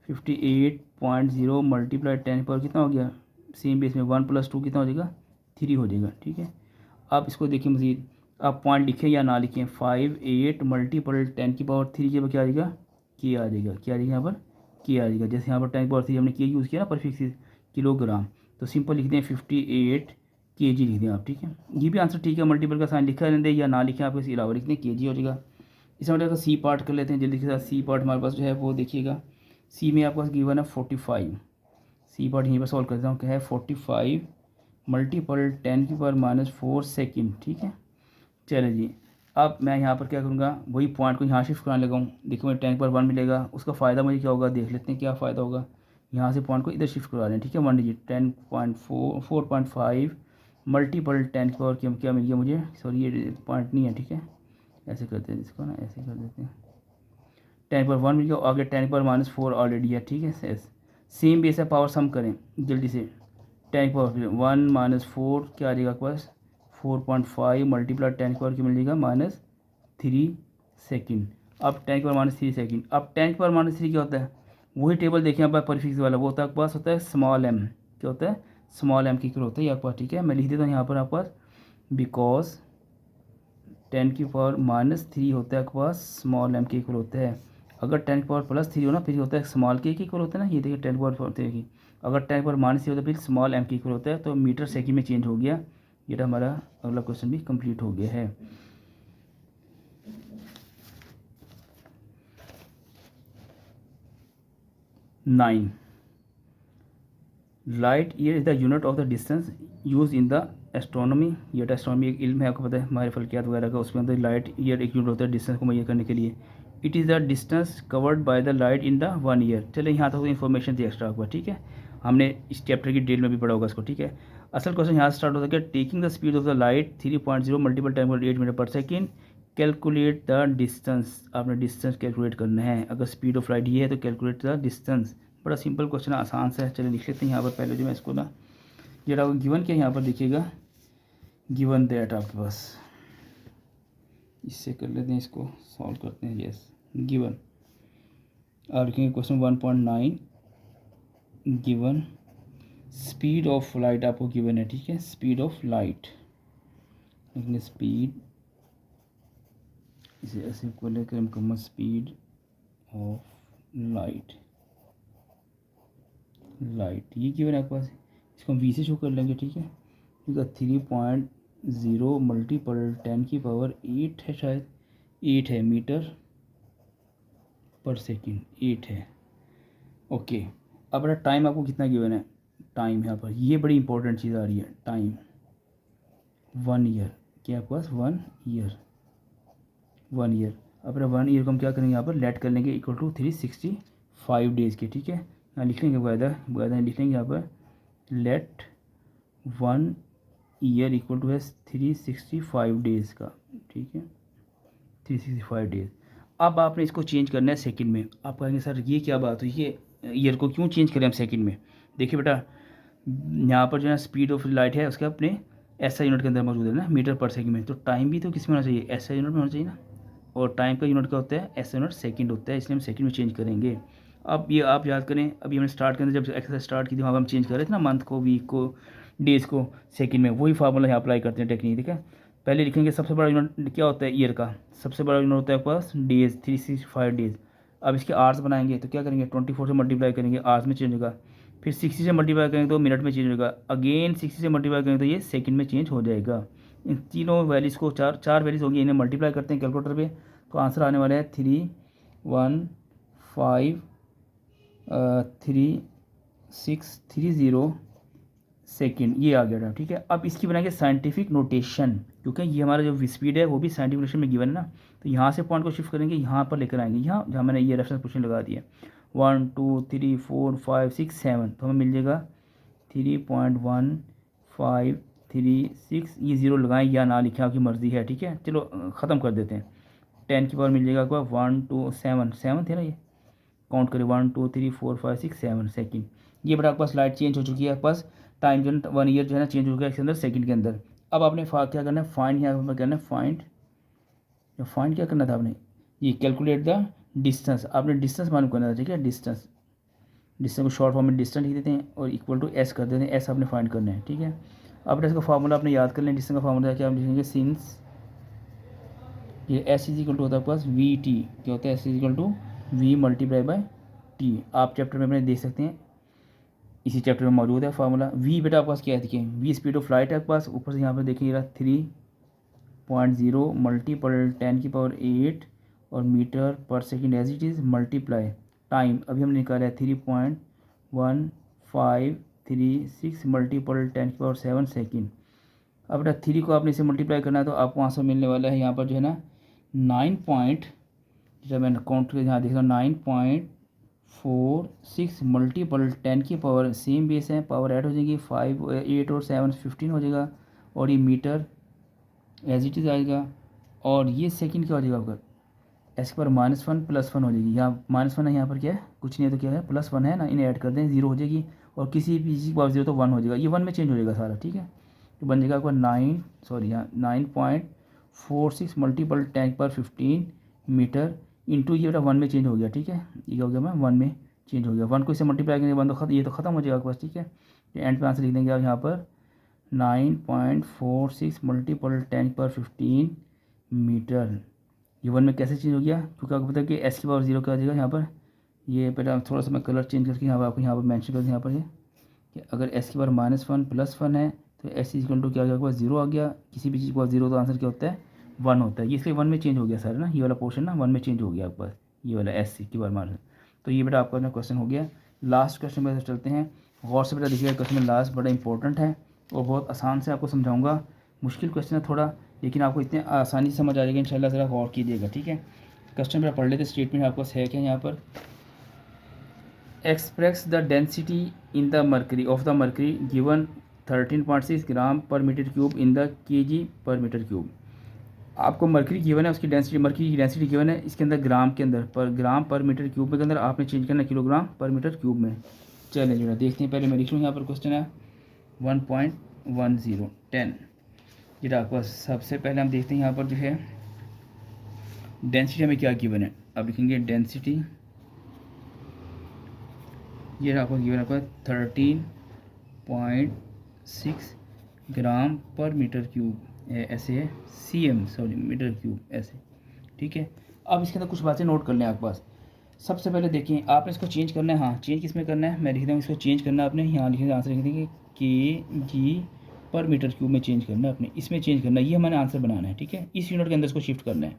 58.0 मल्टीप्लाई 10 की पावर कितना हो गया, सेम बेस में 1 + 2 कितना हो जाएगा, 3 हो जाएगा, ठीक है। आप इसको देखिए मज़ीद, आप पॉइंट लिखें या ना लिखें, 58 मल्टीपल 10 की पावर 3 के क्या आ जाएगा, के आ जाएगा, क्या आ जाएगा यहाँ पर, के आ जाएगा। जैसे यहाँ पर 10 की पावर 3 हमने के यूज़ किया ना, परफिक्स किलोग्राम, तो सिंपल लिख दें 58 kg लिख दें आप, ठीक है। ये भी आंसर ठीक है, मल्टीपल का साइन लिखा रहने दें या ना लिखें, आप इसके अलावा लिख दें kg हो जाएगा। इस मतलब सी पार्ट कर लेते हैं जल्दी के साथ। सी पार्ट हमारे पास जो है वो देखिएगा, सी में आपके पास गिवन है 45, सी पार्ट यहीं पर सॉल्व करता हूँ, क्या है 45 मल्टीपल 10 की पावर -4 सेकेंड, ठीक है। चले जी, अब मैं यहाँ पर क्या करूँगा, वही पॉइंट को यहाँ शिफ्ट कराने लगा हूँ। देखो मुझे 10 की पावर 1 मिलेगा, उसका फ़ायदा मुझे क्या होगा, देख लेते हैं क्या फ़ायदा होगा। यहाँ से पॉइंट को इधर शिफ्ट करवा लें, ठीक है, 1 डिजिट, 4.5 मल्टीपल 10 की पावर क्या मिल गया मुझे, सॉरी ये पॉइंट नहीं है, ठीक है, ऐसे करते हैं इसको ना, ऐसे कर देते हैं। 10 पर 1 मिल गया, आगे 10 पर -4 ऑलरेडी है, ठीक है। सेम बेस है, पावर सम करें जल्दी से। 10 की पावर 1 -4 क्या आ जाएगा आपके पास, 4.5 मल्टीप्लाई 10 की पावर क्या मिल जाएगा, -3 सेकेंड। अब 10 की पावर -3 सेकेंड। अब 10 की पावर -3 क्या होता है, वही टेबल देखें आप परफिक्स वाला, वो होता है आपके पास होता है स्मॉल m, क्या होता है, स्मॉल m की इक्वल होता है आपके पास, ठीक है। मैं लिख देता हूँ यहाँ पर आपके पास, बिकॉज 10 की पावर -3 होता है आपके पास स्मॉल m के इक्वल होता है। अगर 10 की पावर +3 हो ना, फिर होता है स्मॉल के इक्वल होता है ना, ये देखिए 10 की पावर 3 की। अगर 10 की पावर -3 होता है फिर स्मॉल m के इक्वल होता है, तो मीटर सेकेंड में चेंज हो गया। ये हमारा अगला क्वेश्चन भी कंप्लीट हो गया है। Nine, light year is the unit of the distance use in the astronomy. ये एस्ट्रोनॉमी एक इल्म है, आपको पता है हमारे फल्कियात वगैरह का, उसमें अंदर लाइट ईयर एक यूनिट होता है डिस्टेंस को मेजर करने के लिए। It is the distance covered by the light in the 1 year. चले यहाँ तक तो इन्फॉर्मेशन थी एक्स्ट्रा आपका, ठीक है, हमने इस चैप्टर की डिटेल में भी पढ़ा होगा इसको, ठीक है। असल क्वेश्चन यहाँ से स्टार्ट होता है कि taking the speed of the light 3.0 multiple 10.8 metre per second, calculate the distance. आपने डिस्टेंस कैलकुलेट करना है, अगर स्पीड ऑफ लाइट ये है तो कैलकुलेट द डिस्टेंस। बड़ा सिंपल क्वेश्चन है, आसान सा है। चलिए लिख लेते हैं यहाँ पर पहले जो मैं इसको ना, जरा गिवन क्या यहाँ पर देखिएगा, गिवन दैट आपके पास, इससे कर लेते हैं, इसको सॉल्व करते हैं। यस, गिवन और लिखेंगे question 1.9, given speed of light आपको गिवन है, ठीक है, स्पीड ऑफ लाइट लिखेंगे, स्पीड, इसे ऐसे को लेकर हम स्पीड ऑफ लाइट लाइट, ये गिवन है आपके पास, इसको हम वी से शो कर लेंगे, ठीक है। क्योंकि 3.0 मल्टीपल 10⁸ है, शायद 8 है मीटर पर सेकेंड, 8 है। ओके, अब बड़ा टाइम आपको कितना गिवन है, टाइम यहाँ पर ये बड़ी इंपॉर्टेंट चीज़ आ रही है, टाइम 1 ईयर, क्या आपके पास 1 ईयर, 1 ईयर। अब 1 ईयर को हम क्या करेंगे, यहाँ पर लेट कर लेंगे इक्वल टू 365 डेज़ के, ठीक है। यहाँ लिख लेंगे बकायदा लिख लेंगे यहाँ पर लेट 1 ईयर इक्वल टू है 365 डेज़ का, ठीक है, 365 डेज़। अब आपने इसको चेंज करना है सेकंड में। आप कहेंगे सर ये क्या बात हुई, ये ईयर को क्यों चेंज करें हम सेकंड में। देखिए बेटा, यहाँ पर जो है स्पीड ऑफ लाइट है उसका अपने एसआई यूनिट के अंदर मौजूद है ना, मीटर पर सेकंड में, तो टाइम भी तो किस में होना चाहिए, एसआई यूनिट में होना चाहिए ना। और टाइम का यूनिट क्या होता है, एसआई यूनिट सेकंड होता है, इसलिए हम सेकंड में चेंज करेंगे। अब ये आप याद करें, अभी हमने स्टार्ट के अंदर जब एक्सरसाइज स्टार्ट की थी वहाँ पर हम चेंज कर रहे थे ना, मंथ को, वीक को, डेज़ को सेकंड में, वही फार्मूला यहाँ अप्लाई करते हैं टेक्निक, ठीक है। पहले लिखेंगे सबसे बड़ा यूनिट क्या होता है ईयर का, सबसे बड़ा यूनिट होता है आपके पास डेज़, 365 डेज़। अब इसके आवर्स बनाएंगे तो क्या करेंगे, 24 से मल्टीप्लाई करेंगे, आवर्स में चेंज होगा। फिर 60 से मल्टीप्लाई करेंगे तो मिनट में चेंज होगा, अगेन 60 से मल्टीप्लाई करेंगे तो ये सेकंड में चेंज हो जाएगा। इन तीनों वैल्यूज़ को, चार वैल्यूज़ होगी, इन्हें मल्टीप्लाई करते हैं कैलकुलेटर पे, तो आंसर आने वाला है 3153630 सेकेंड, ये आ गया था, ठीक है। अब इसकी बनाएंगे साइंटिफिक नोटेशन, क्योंकि ये हमारा जो स्पीड है वो भी साइंटिफिक नोटेशन में गिवन है ना, तो यहाँ से पॉइंट को शिफ्ट करेंगे, यहाँ पर लेकर आएंगे, यहाँ जहाँ मैंने ये रेफरेंस क्वेश्चन लगा दिया 1 2 3 4 5 6 7, तो हमें मिल जाएगा 3.1536, ये ज़ीरो लगाएं या ना लिखें आपकी मर्ज़ी है, ठीक है। चलो ख़त्म कर देते हैं, 10 की पावर मिल जाएगा आपको 1 2 7 थे ना, ये काउंट करें 1 2 3 4 5 6 7 सेकेंड। ये बड़ा आपके पास लाइट चेंज हो चुकी है, आपके पास टाइम जो है 1 ईयर जो है ना चेंज हो गया इसके अंदर सेकंड के अंदर। अब आपने क्या करना है, फाइंड, यहाँ पर करना है फाइंड, क्या करना था आपने, ये कैलकुलेट द डिस्टेंस, आपने डिस्टेंस मालूम करना था, ठीक है। डिस्टेंस को शॉर्ट फॉर्म में डिस्टेंस लिख देते हैं और इक्वल टू एस कर देते हैं, एस आपने फाइंड करना है, ठीक है। अब इसका फार्मूला आपने याद कर लें, डिस्टेंस का फार्मूला क्या आप लिखेंगे, सिंस ये एस इज इक्वल टू होता है आपके पास वी टी, क्या होता है, S is equal to V multiply by T, आप चैप्टर में अपने देख सकते हैं, इसी चैप्टर में मौजूद है फार्मूला। वी बेटा आपके पास क्या है, देखिए वी स्पीड ऑफ लाइट है आपके पास, ऊपर से यहाँ पर देखिए 3.0 मल्टीपल 10⁸ और metre per second as it is multiply time, अभी हमने निकाला है 3.1536 मल्टीपल 10⁷ सेकेंड। अब बेटा 3 को आपने इसे मल्टीप्लाई करना है तो आपको आंसर मिलने वाला है यहाँ पर जो है ना 9 पॉइंट, जब मैंने काउंट कर यहाँ देख रहा हूँ 9.46 मल्टीपल 10⁸, सेम बेस है, पावर ऐड हो जाएगी, 5 8 और 7 15 हो जाएगा, और ये मीटर एज इट इज़ आएगा, और ये सेकंड क्या हो जाएगा आपका, एस के पर -1 +1 हो जाएगी, यहाँ -1 है, यहाँ पर क्या है कुछ नहीं है, तो क्या है +1 है ना, इन्हें ऐड कर दें 0 हो जाएगी, और किसी भी चीज़ के पास 0 तो 1 हो जाएगा, ये 1 में चेंज हो जाएगा सारा, ठीक है। तो बन जाएगा आपका 9.46 मल्टीपल 10⁻15 मीटर इंटू, ये बेटा 1 में चेंज हो गया, ठीक है, ये क्या हो गया, मैं 1 में चेंज हो गया, 1 को इससे मल्टीप्लाई करेंगे 1 तो ये तो ख़त्म हो जाएगा आपके पास, ठीक है। एंड पे आंसर लिख देंगे आप यहाँ पर 9.46 मल्टीपल 10⁻15 मीटर, ये 1 में कैसे चेंज हो गया, क्योंकि आपको पता है कि एस की पावर 0 क्या आ जाएगा यहाँ पर, ये बेटा थोड़ा सा मैं कलर चेंज करके यहाँ पर आपको यहाँ पर मैंशन कर दूँ, यहाँ पर ये कि अगर एस की पावर -1 +1 है तो एस इक्वल टू क्या आ गया, आपके पास 0 आ गया, किसी भी चीज़ के पास 0 तो आंसर क्या होता है 1 होता है, ये इसलिए 1 में चेंज हो गया सारा ना, ये वाला पोर्शन ना 1 में चेंज हो गया आपके पास, ये वाला एस की पावर माइनस। तो ये बेटा आपका क्वेश्चन हो गया। लास्ट क्वेश्चन पर चलते हैं, गौर से बेटा देखिएगा, क्वेश्चन लास्ट बड़ा इंपॉर्टेंट है और बहुत आसान से आपको समझाऊंगा, मुश्किल क्वेश्चन है थोड़ा, लेकिन आपको इतने आसानी से समझ आ जाएगा इंशाल्लाह, ज़रा गौर कीजिएगा, ठीक है। क्वेश्चन मेरा पढ़ लेते, स्टेटमेंट आपको है क्या यहाँ पर, express the density in the mercury of the mercury given 13.6 gram per metre cube in the KG per metre cube. आपको मर्करी गिवन है, उसकी डेंसिटी, मर्करी की डेंसिटी गिवन है, इसके अंदर ग्राम के अंदर, पर ग्राम पर मीटर क्यूब में के अंदर आपने चेंज करना किलोग्राम पर मीटर क्यूब में। चलें जो है देखते हैं, पहले मैं लिख लूँ यहाँ पर क्वेश्चन है 1.10 जो आपके पास, सबसे पहले हम देखते हैं यहाँ पर जो है डेंसिटी हमें क्या गिवन है, अब लिखेंगे डेंसिटी, ये आपको गिवन आपका 13.6 ग्राम पर मीटर क्यूब, ऐसे है मीटर क्यूब ऐसे, ठीक है। अब इसके अंदर कुछ बातें नोट कर लें आपके पास, सबसे पहले देखिए आपने इसको चेंज करना है। हाँ, चेंज किस में करना है, मैं लिख दूँ इसको चेंज करना है आपने, यहाँ लिख आंसर लिख देंगे के जी पर मीटर क्यूब में चेंज करना है आपने, इसमें चेंज करना है, ये हमारे आंसर बनाना है। ठीक है, इस यूनिट के अंदर इसको शिफ्ट करना है,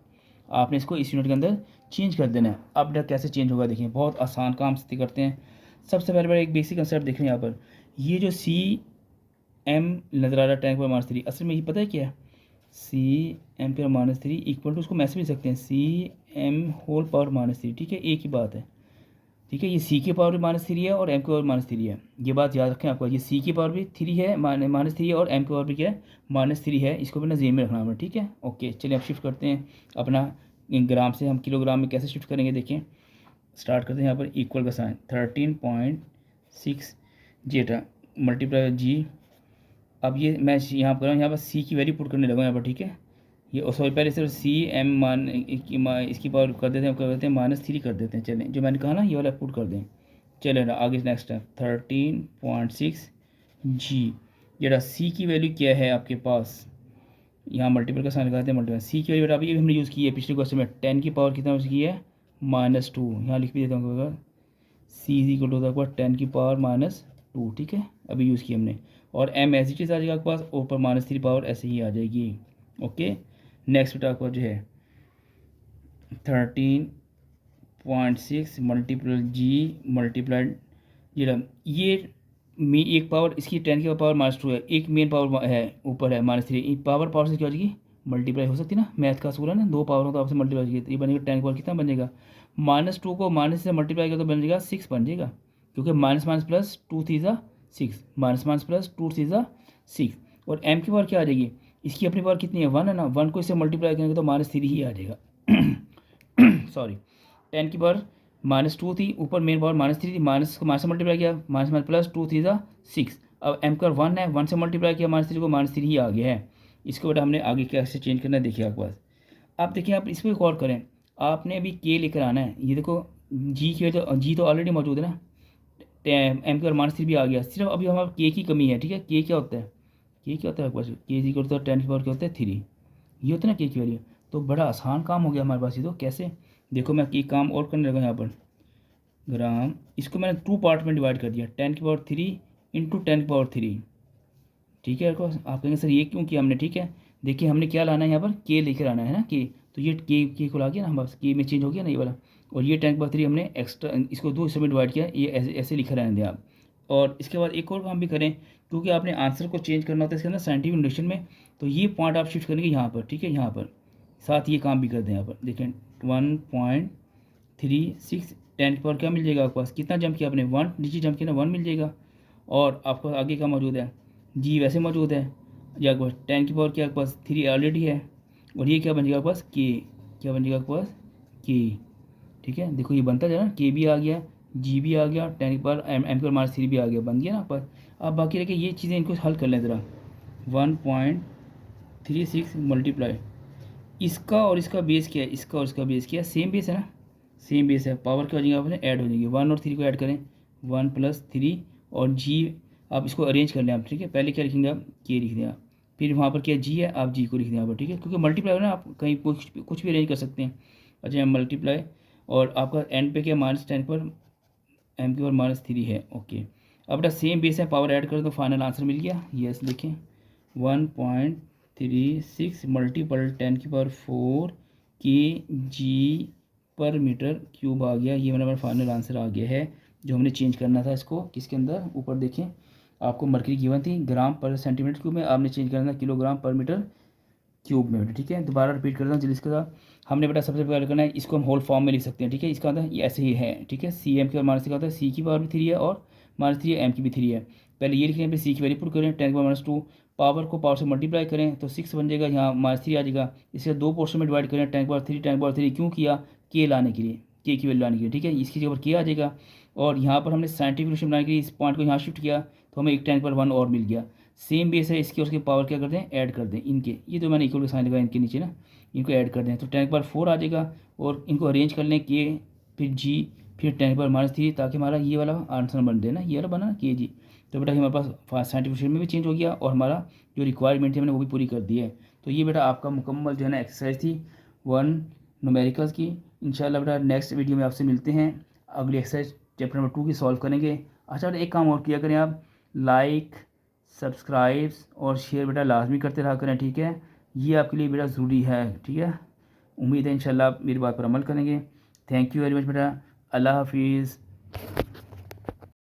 आपने इसको इस यूनिट के अंदर चेंज कर देना है। अब बेटा कैसे चेंज होगा, देखिए बहुत आसान काम से करते हैं। सबसे पहले बेटा एक बेसिक कंसेप्ट देख रहे हैं यहाँ पर, ये जो सी एम नजर आ रहा है 10⁻³ असल में ये पता है क्या है, सी एम पर -3 इक्वल टू, उसको मैसे भी सकते हैं सी एम होल पावर -3। ठीक है, एक ही बात है। ठीक है, ये सी की पावर भी -3 है और एम की पावर भी -3 है, ये बात याद रखें आपको, ये सी की पावर भी 3 है -3 है और एम की पावर भी क्या है -3 है, इसको अपना जेन में रखना है। ठीक है, ओके चलिए अब शिफ्ट करते हैं अपना ग्राम से हम किलोग्राम में कैसे शिफ्ट करेंगे, देखें स्टार्ट करते हैं यहाँ पर इक्वल का साइन 13.6 जेटा मल्टीप्लाई जी। अब ये मैं यहाँ पर यहाँ पर सी की वैल्यू पुट करने लगा यहाँ पर। ठीक है, ये सॉरी पहले सिर्फ सी एम इसकी पावर कर देते हैं, कर देते हैं -3 कर देते हैं। चलें जो मैंने कहा ना ये वाला पुट कर दें। चले ना आगे नेक्स्ट है 13.6 जी। जरा सी की वैल्यू क्या है आपके पास, यहाँ मल्टीपल का साइन लगाते हैं, मल्टीपल सी की वैल्यू अभी हमने यूज़ की है पिछले क्वेश्चन में, 10 की पावर कितना यूज़ की है -2, यहाँ लिख भी देता हूँ सी इज इक्वल टू होता है 10 की पावर -2। ठीक है, अभी यूज़ किया हमने, और एम एज इट इज आ जाएगा आपके पास, ऊपर -3 पावर ऐसे ही आ जाएगी। ओके नेक्स्ट बेटा आपका जो है 13.6 मल्टीप्लाई जी मल्टीप्लाइड ये एक पावर इसकी 10 की पावर -2 है, एक मेन पावर है ऊपर है -3, पावर से क्या हो जाएगी मल्टीप्लाई हो सकती है ना, मैथ का सूल है ना, दो पावर हो तो आपसे मल्टीप्लाई होगी, ये बनेगा 10 की पावर कितना बनेगा -2 को माइनस से मल्टीप्लाई कर तो बन जाएगा 6 बन जाएगा, क्योंकि minus minus plus 2 3 6, minus minus plus 2 3 6। और एम की पावर क्या आ जाएगी, इसकी अपनी पावर कितनी है 1 है ना, 1 को इससे मल्टीप्लाई करेंगे तो -3 ही आ जाएगा सॉरी 10 की पावर -2 थी, ऊपर मेन पावर -3 थी, माइनस को माइनस से मल्टीप्लाई किया माइनस माइनस प्लस 2 3 6। अब एम का 1 है, 1 से मल्टीप्लाई किया -3 को -3 ही आ गया है। इसको बेटा हमने आगे कैसे चेंज करना है देखिए आपके पास। आप देखिए आप इसको गौर करें, आपने अभी के लेकर आना है, ये देखो जी की वजह जी तो ऑलरेडी मौजूद है ना, एम के और -3 भी आ गया, सिर्फ अभी हमारे के की कमी है। ठीक है, के क्या होता है, के क्या होता है आपके पास, के जी करता है 10 की पावर क्या होता है 3, ये होता है ना के की वैल्यू। तो बड़ा आसान काम हो गया हमारे पास ये, तो कैसे देखो मैं ये काम और करने लगा यहाँ पर ग्राम, इसको मैंने 2 पार्ट में डिवाइड कर दिया, 10 की पावर 3 इंटू 10 की पावर 3। ठीक है, आप कहेंगे सर ये क्यों किया हमने। ठीक है, देखिए हमने क्या लाना है यहाँ पर के लेकर आना है ना, तो ये के को ला गया ना हम, बस के में चेंज हो गया ना ये वाला, और ये 10 की पावर 3 हमने एक्स्ट्रा इसको 2 हिस्सों में डिवाइड किया, ये ऐसे ऐसे लिखा रहने दें आप। और इसके बाद एक और काम भी करें, क्योंकि आपने आंसर को चेंज करना होता है इसके अंदर साइंटिफिक नोटेशन में, तो ये पॉइंट आप शिफ्ट करेंगे यहाँ पर। ठीक है, यहाँ पर साथ ये काम भी कर दें यहाँ पर, देखें 1.36 10 की पावर क्या मिल जाएगा आपके पास, कितना जंप किया आपने 1, नीचे जंप किया ना 1 मिल जाएगा, और आपको आगे का मौजूद है जी वैसे मौजूद है, या आपके पास 10 की पावर क्या आपके पास 3 ऑलरेडी है, और ये क्या बन जाएगा आपके पास के, क्या बन जाएगा आपके पास के। ठीक है, देखो ये बनता जाए ना, के भी आ गया जी भी आ गया, 10 की पावर एम की पावर -3 भी आ गया, बन गया ना पर। अब बाकी रखे ये चीज़ें इनको हल कर लें ज़रा, 1.36 मल्टीप्लाई इसका और इसका बेस क्या है, इसका और इसका बेस क्या है, सेम बेस है ना, सेम बेस है, पावर क्या हो जाएंगे आपने ऐड हो जाएंगे, 1 और 3 को ऐड करें 1 + 3 और जी आप इसको अरेंज कर लें आप। ठीक है, पहले क्या लिखेंगे आप के लिख दें आप, फिर वहाँ पर क्या जी है आप जी को लिख दें यहाँ पर। ठीक है, क्योंकि मल्टीप्लाई हो ना, आप कहीं कुछ भी अरेंज कर सकते हैं। अच्छा मल्टीप्लाई, और आपका एंड पे क्या -10 पर एम की पावर -3 है। ओके, अब बेटा सेम बेस है, पावर ऐड करें तो फाइनल आंसर मिल गया। यस देखें 1.36 मल्टीपल 10 की पावर 4 के जी पर मीटर क्यूब आ गया, ये मेरा फाइनल आंसर आ गया है। जो हमने चेंज करना था इसको किसके अंदर, ऊपर देखें आपको मरकरी गिवन थी ग्राम पर सेंटीमीटर क्यूब में, आपने चेंज करना था किलोग्राम पर मीटर क्यूब में। ठीक है, दोबारा रिपीट करता हूँ जल्दी इसके साथ। हमने बेटा सबसे पहले करना है, इसको हम होल फॉर्म में लिख सकते हैं। ठीक है, इसका मतलब ये ऐसे ही है। ठीक है, सी एम की और -3 का होता है, सी की पावर भी 3 है और -3 है, एम की भी 3 है। पहले ये लिखने पर सी की वैल्यू पुट करें, 10 की पावर -2, पावर को पावर से मल्टीप्लाई करें तो 6 बन जाएगा, यहाँ -3 आ जाएगा, इसे 2 पोर्शन में डिवाइड करें, 10 की पावर 3 10 की पावर 3 क्यों किया, के लाने के लिए, के की वैल्यू लाने के लिए। ठीक है, इसकी जगह पर के आ जाएगा, और यहाँ पर हमने साइंटिफिक नोटेशन बनाने के लिए इस पॉइंट को यहाँ शिफ्ट किया तो हमें एक 10 पर 1 और मिल गया। सेम बेस है इसकी, उसकी पावर क्या करते हैं ऐड कर दें इनके, ये तो मैंने इक्वल के साइन लगाया इनके नीचे ना, इनको ऐड कर दें तो 10 पर 4 आ जाएगा, और इनको अरेंज कर लें के फिर जी फिर 10 पर -3, ताकि हमारा ये वाला आंसर बन दे ना, ये वाला बना के जी। तो बेटा हमारे पास साइंटिफिक में भी चेंज हो गया, और हमारा जो रिक्वायरमेंट थी हमने वो भी पूरी कर दी है। तो ये बेटा आपका मुकम्मल जो है ना एक्सरसाइज थी 1 न्यूमेरिकल्स की, इंशाल्लाह बेटा नेक्स्ट वीडियो में आपसे मिलते हैं। अगली एक्सरसाइज चैप्टर नंबर 2 की सॉल्व करेंगे। अच्छा बेटा एक काम और किया करें आप, लाइक सब्सक्राइब और शेयर बेटा लाजमी करते रहा करें, ठीक है। ये आपके लिए बेटा ज़रूरी है, ठीक है। उम्मीद है इंशाल्लाह आप मेरी बात पर अमल करेंगे। थैंक यू वेरी मच बेटा। अल्लाह हाफिज़।